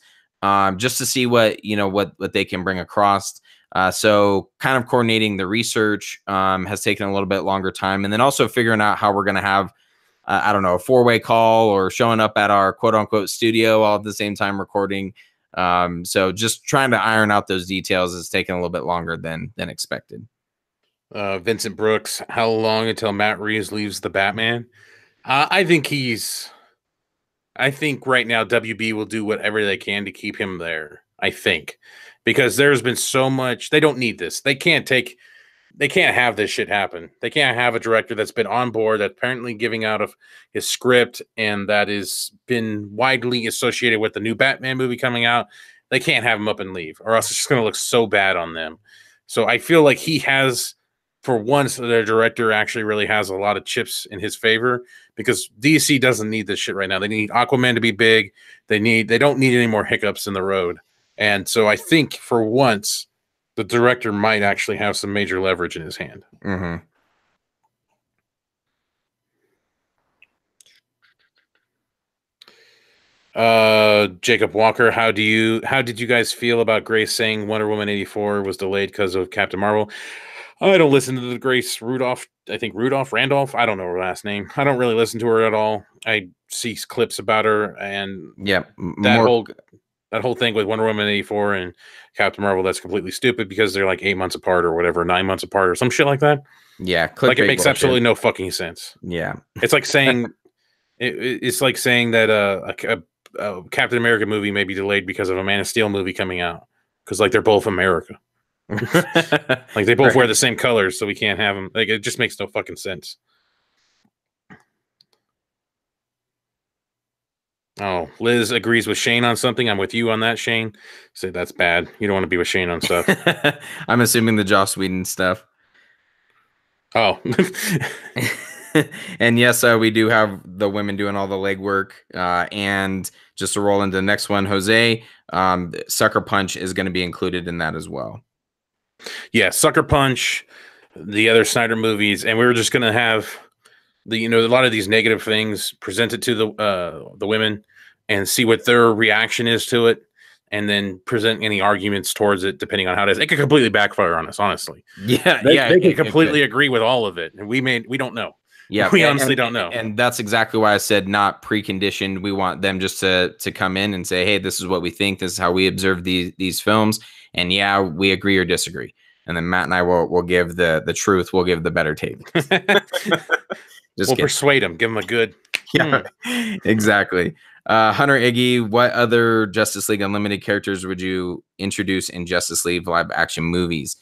just to see what what they can bring across. So kind of coordinating the research has taken a little bit longer time, and then also figuring out how we're going to have I don't know, a 4-way call or showing up at our quote unquote studio all at the same time recording. So just trying to iron out those details is taking a little bit longer than expected. Vincent Brooks, how long until Matt Reeves leaves the Batman? I think right now WB will do whatever they can to keep him there. I think because there's been so much. They don't need this. They can't have this shit happen. They can't have a director that's been on board, that's apparently giving out of his script, and that has been widely associated with the new Batman movie coming out. They can't have him up and leave, or else it's just going to look so bad on them. So I feel like he has, for once, their director actually really has a lot of chips in his favor, because DC doesn't need this shit right now. They need Aquaman to be big. They don't need any more hiccups in the road. And so I think for once, the director might actually have some major leverage in his hand. Mm-hmm. Jacob Walker, how did you guys feel about Grace saying Wonder Woman 84 was delayed because of Captain Marvel? I don't listen to the Grace Randolph. I don't know her last name. I don't really listen to her at all. I see clips about her, and that whole thing with Wonder Woman 84 and Captain Marvel, that's completely stupid because they're like 8 months apart or whatever, 9 months apart or some shit like that. Yeah, like it makes absolutely no fucking sense. Yeah, it's like saying it's like saying that a Captain America movie may be delayed because of a Man of Steel movie coming out, because like they're both America. Like they both wear the same colors, so we can't have them. Like it just makes no fucking sense. Oh, Liz agrees with Shane on something. I'm with you on that, Shane. Say that's bad. You don't want to be with Shane on stuff. I'm assuming the Joss Whedon stuff. Oh. And yes, we do have the women doing all the legwork. And just to roll into the next one, Jose, Sucker Punch is going to be included in that as well. Yeah, Sucker Punch, the other Snyder movies, and we were just going to have a lot of these negative things presented to the women and see what their reaction is to it, and then present any arguments towards it depending on how it is. It could completely backfire on us, honestly. Yeah, they could completely agree with all of it, and we don't know. Yeah, we honestly don't know. And that's exactly why I said not preconditioned. We want them just to come in and say, hey, this is what we think. This is how we observe these films. And yeah, we agree or disagree. And then Matt and I will give the truth. We'll give the better take. We'll persuade them. Give them a good. Yeah, exactly. Hunter Iggy, what other Justice League Unlimited characters would you introduce in Justice League live action movies?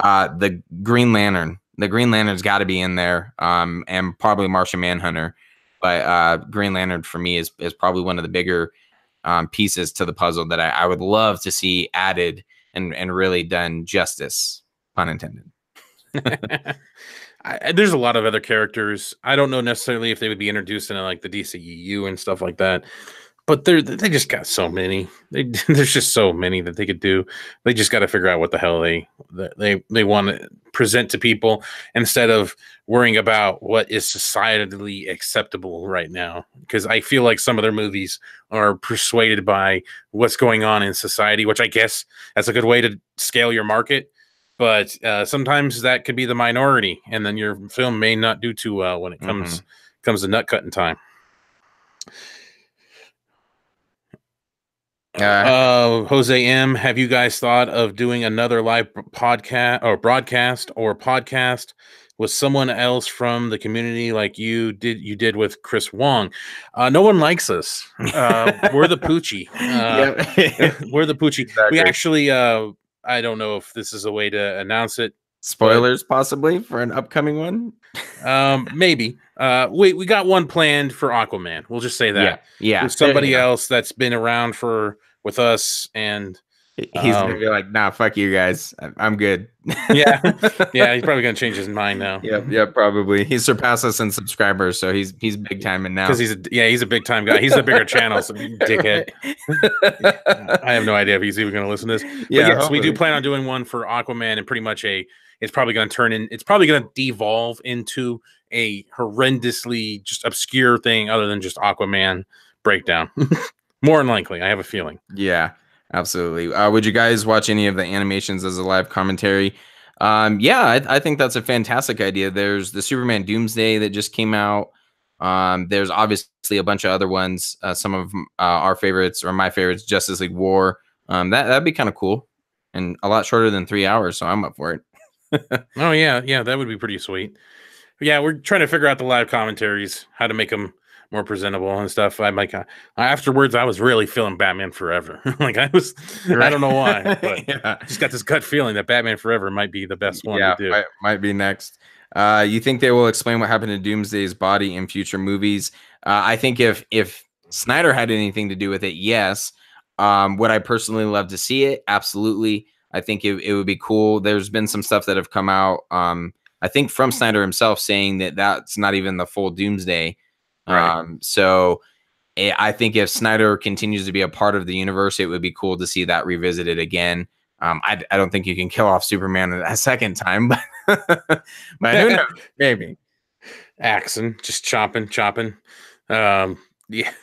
The Green Lantern. The Green Lantern's got to be in there, and probably Martian Manhunter. But Green Lantern for me is probably one of the bigger pieces to the puzzle that I would love to see added and really done justice, pun intended. There's a lot of other characters. I don't know necessarily if they would be introduced into like the DCEU and stuff like that, but they just got so many. There's just so many that they could do. They just got to figure out what the hell they want to present to people instead of worrying about what is societally acceptable right now. Because I feel like some of their movies are persuaded by what's going on in society, which I guess that's a good way to scale your market. But sometimes that could be the minority, and then your film may not do too well when it comes to nut cutting time. Jose M, have you guys thought of doing another live podcast with someone else from the community like you did with Chris Wong? No one likes us. We're the Poochie. We're the Poochie. Exactly. We actually I don't know if this is a way to announce it. Spoilers possibly for an upcoming one. Maybe. We got one planned for Aquaman. We'll just say that. Yeah. With somebody else that's been around with us, and he's gonna be like, nah, fuck you guys. I'm good. Yeah. He's probably gonna change his mind now. Yeah, probably. He's surpassed us in subscribers, so he's big time and now. Because he's a big time guy. He's the bigger channel, so dickhead. I have no idea if he's even gonna listen to this. Yeah, yes, we do plan on doing one for Aquaman, and pretty much it's probably gonna devolve into a horrendously just obscure thing other than just Aquaman breakdown. More than likely, I have a feeling. Yeah. Absolutely. Would you guys watch any of the animations as a live commentary? Yeah, I think that's a fantastic idea. There's the Superman Doomsday that just came out. There's obviously a bunch of other ones. Some of our favorites or my favorites, Justice League War. That'd be kind of cool and a lot shorter than 3 hours. So I'm up for it. Oh yeah, that would be pretty sweet. Yeah, we're trying to figure out the live commentaries, how to make them more presentable and stuff. I'm like, afterwards, I was really feeling Batman Forever. Like I was, I don't know why, but Yeah. just got this gut feeling that Batman Forever might be the best one to do. Might be next. You think they will explain what happened to Doomsday's body in future movies? I think if Snyder had anything to do with it, yes. Would I personally love to see it? Absolutely. I think it would be cool. There's been some stuff that have come out. I think from Snyder himself saying that that's not even the full Doomsday. Right. So I think if Snyder continues to be a part of the universe, it would be cool to see that revisited again. I don't think you can kill off Superman a second time, but, but who knows? Maybe. Axon, just chopping. Yeah,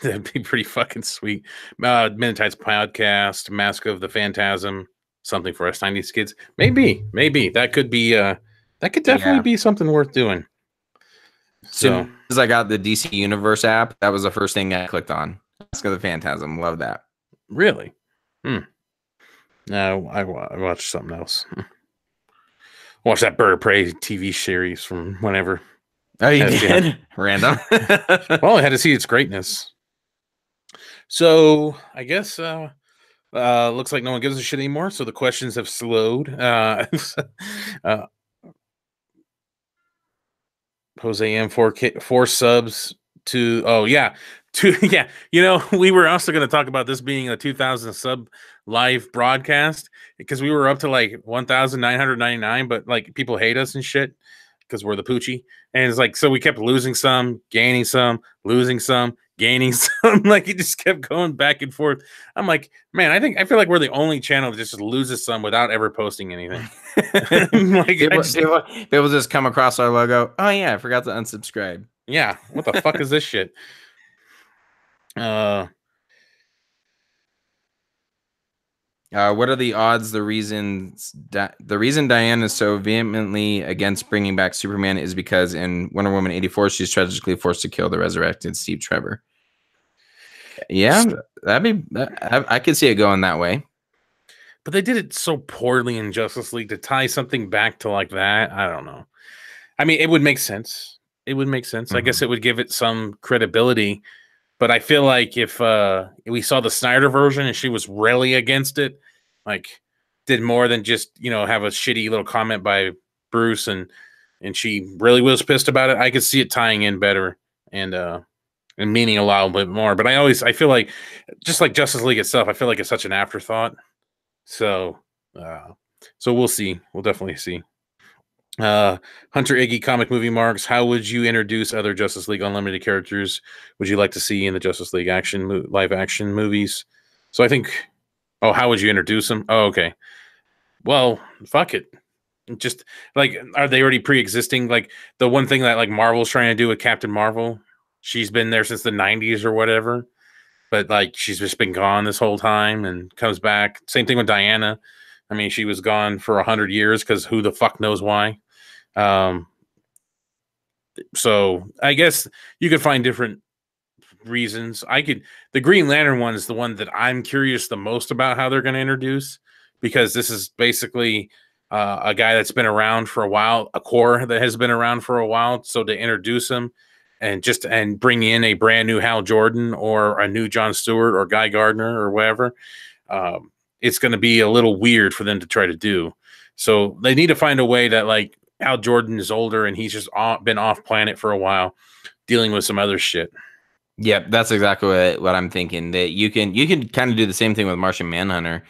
that'd be pretty fucking sweet. Minutide's podcast, Mask of the Phantasm, something for us 90s kids. Maybe that could be that could definitely be something worth doing. So as soon as I got the DC Universe app, that was the first thing I clicked on. Mask of the Phantasm. Love that. Really? No, I watched something else. Watch that Bird of Prey TV series from whenever. Oh, you did? Random. Well, I had to see its greatness. So I guess looks like no one gives a shit anymore. So the questions have slowed. Jose M 4 subs to yeah. You know, we were also going to talk about this being a 2,000 sub live broadcast because we were up to like 1,999, but like people hate us and shit because we're the Poochie. And it's like, so we kept losing some, gaining some, losing some, gaining some. Like it just kept going back and forth. I'm like, man, I feel like we're the only channel that just loses some without ever posting anything. Like, people just come across our logo. Oh yeah, I forgot to unsubscribe. Yeah, what the fuck is this shit? What are the odds? The reason Diane is so vehemently against bringing back Superman is because in Wonder Woman 84, she's tragically forced to kill the resurrected Steve Trevor. Yeah, I could see it going that way. But they did it so poorly in Justice League to tie something back to like that. I don't know. I mean, it would make sense. It would make sense. I guess it would give it some credibility. But I feel like if we saw the Snyder version and she was really against it, like did more than just, you know, have a shitty little comment by Bruce and she really was pissed about it, I could see it tying in better and meaning a little bit more. But I feel like just like Justice League itself, I feel like it's such an afterthought. So we'll see. We'll definitely see. Hunter Iggy comic movie marks. How would you introduce other Justice League Unlimited characters would you like to see in the Justice League live action movies? So I think, how would you introduce them? Oh, okay. Well, fuck it. Just like, are they already pre-existing? Like the one thing that like Marvel's trying to do with Captain Marvel, she's been there since the 90s or whatever, but like she's just been gone this whole time and comes back. Same thing with Diana. I mean, she was gone for 100 years because who the fuck knows why. So I guess you could find different reasons. The Green Lantern one is the one that I'm curious the most about how they're going to introduce, because this is basically a guy that's been around for a while, a core that has been around for a while. So to introduce him and bring in a brand new Hal Jordan or a new John Stewart or Guy Gardner or whatever, it's going to be a little weird for them to try to do. So they need to find a way that like Hal Jordan is older and he's just been off planet for a while dealing with some other shit. Yep, that's exactly what I'm thinking. That you can kind of do the same thing with Martian Manhunter,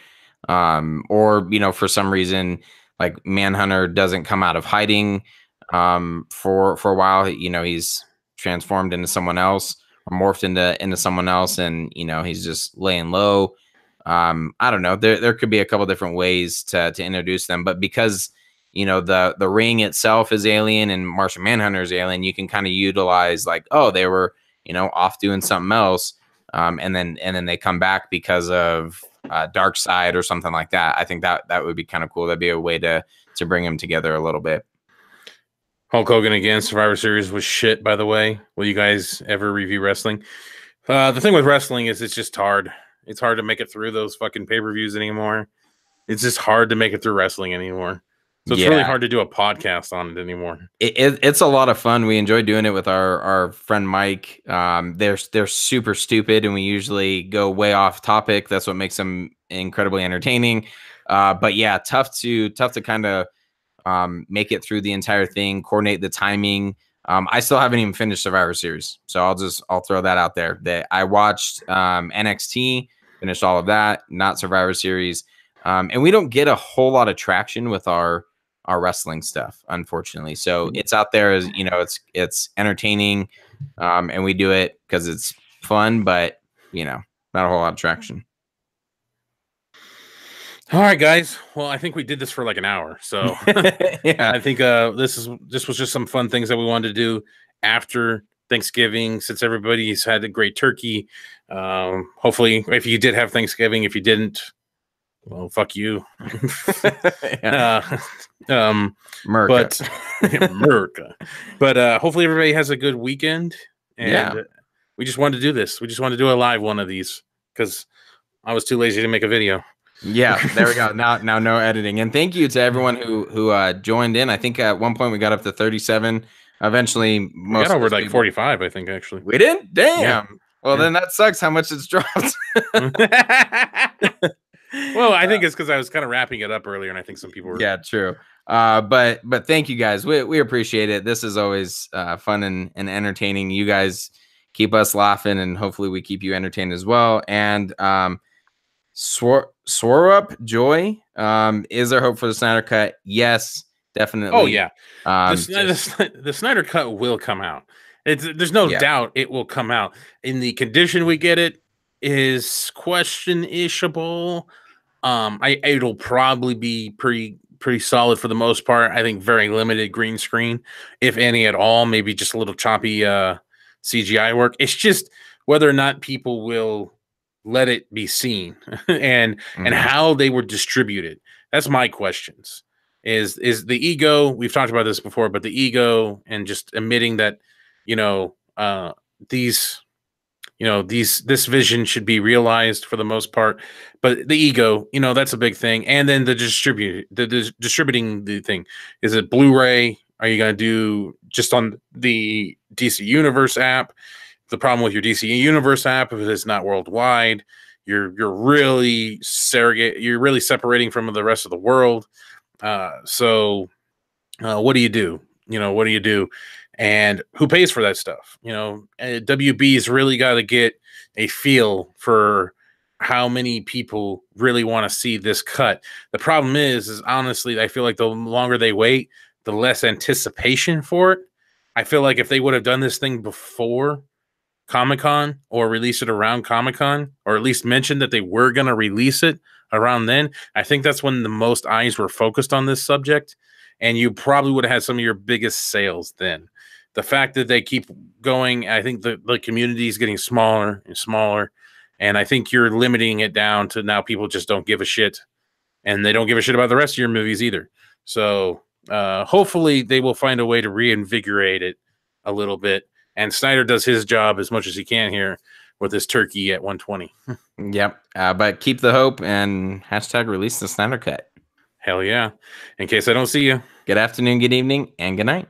or you know, for some reason, like Manhunter doesn't come out of hiding for a while. You know, he's transformed into someone else or morphed into someone else, and you know, he's just laying low. I don't know. There could be a couple different ways to introduce them, but because you know the ring itself is alien and Martian Manhunter is alien, you can kind of utilize like, oh, they were, you know, off doing something else, and then they come back because of Dark Side or something like that. I think that would be kind of cool. That'd be a way to bring them together a little bit. Hulk Hogan again, Survivor Series was shit, by the way. Will you guys ever review wrestling? The thing with wrestling is it's just hard. It's hard to make it through those fucking pay-per-views anymore. It's just hard to make it through wrestling anymore. So it's really hard to do a podcast on it anymore. It's a lot of fun. We enjoy doing it with our friend Mike. They're super stupid, and we usually go way off topic. That's what makes them incredibly entertaining. But yeah, tough to kind of make it through the entire thing, coordinate the timing. I still haven't even finished Survivor Series, so I'll throw that out there. That I watched NXT, finished all of that, not Survivor Series, and we don't get a whole lot of traction with our wrestling stuff, unfortunately. So it's out there as, you know, it's entertaining, and we do it because it's fun, but you know, not a whole lot of traction. All right, guys. Well, I think we did this for like an hour, so yeah, I think this was just some fun things that we wanted to do after Thanksgiving, since everybody's had a great turkey. Hopefully, if you did have Thanksgiving, if you didn't, well, fuck you. America. But America. But hopefully everybody has a good weekend. And we just wanted to do this. We just wanted to do a live one of these because I was too lazy to make a video. Yeah, there we go. Now no editing. And thank you to everyone who joined in. I think at one point we got up to 37. Eventually, we got over like 45, I think, actually. We did? Damn. Yeah. Well, then that sucks how much it's dropped. Well, I think it's because I was kind of wrapping it up earlier, and I think some people were. Yeah, true. But thank you guys. We appreciate it. This is always fun and entertaining. You guys keep us laughing, and hopefully we keep you entertained as well. And Swore Up Joy. Is there hope for the Snyder Cut? Yes, definitely. Oh yeah. The Snyder Cut will come out. There's no doubt it will come out. In the condition we get it is question-ishable. It'll probably be pretty solid for the most part. I think very limited green screen, if any at all. Maybe just a little choppy CGI work. It's just whether or not people will let it be seen and how they were distributed. That's my questions. Is the ego? We've talked about this before, but the ego and just admitting that this vision should be realized for the most part, but the ego, that's a big thing. And then the distributing the thing. Is it Blu-ray? Are you going to do just on the DC Universe app? The problem with your DC Universe app, if it's not worldwide, you're really separating from the rest of the world. So what do you do? What do you do? And who pays for that stuff? WB's really got to get a feel for how many people really want to see this cut. The problem is honestly, I feel like the longer they wait, the less anticipation for it. I feel like if they would have done this thing before Comic-Con or release it around Comic-Con, or at least mention that they were going to release it around then, I think that's when the most eyes were focused on this subject, and you probably would have had some of your biggest sales then. The fact that they keep going, I think the community is getting smaller and smaller, and I think you're limiting it down to now people just don't give a shit, and they don't give a shit about the rest of your movies either. So hopefully they will find a way to reinvigorate it a little bit. And Snyder does his job as much as he can here with his turkey at 120. Yep. But keep the hope and # release the Snyder Cut. Hell yeah. In case I don't see you. Good afternoon, good evening, and good night.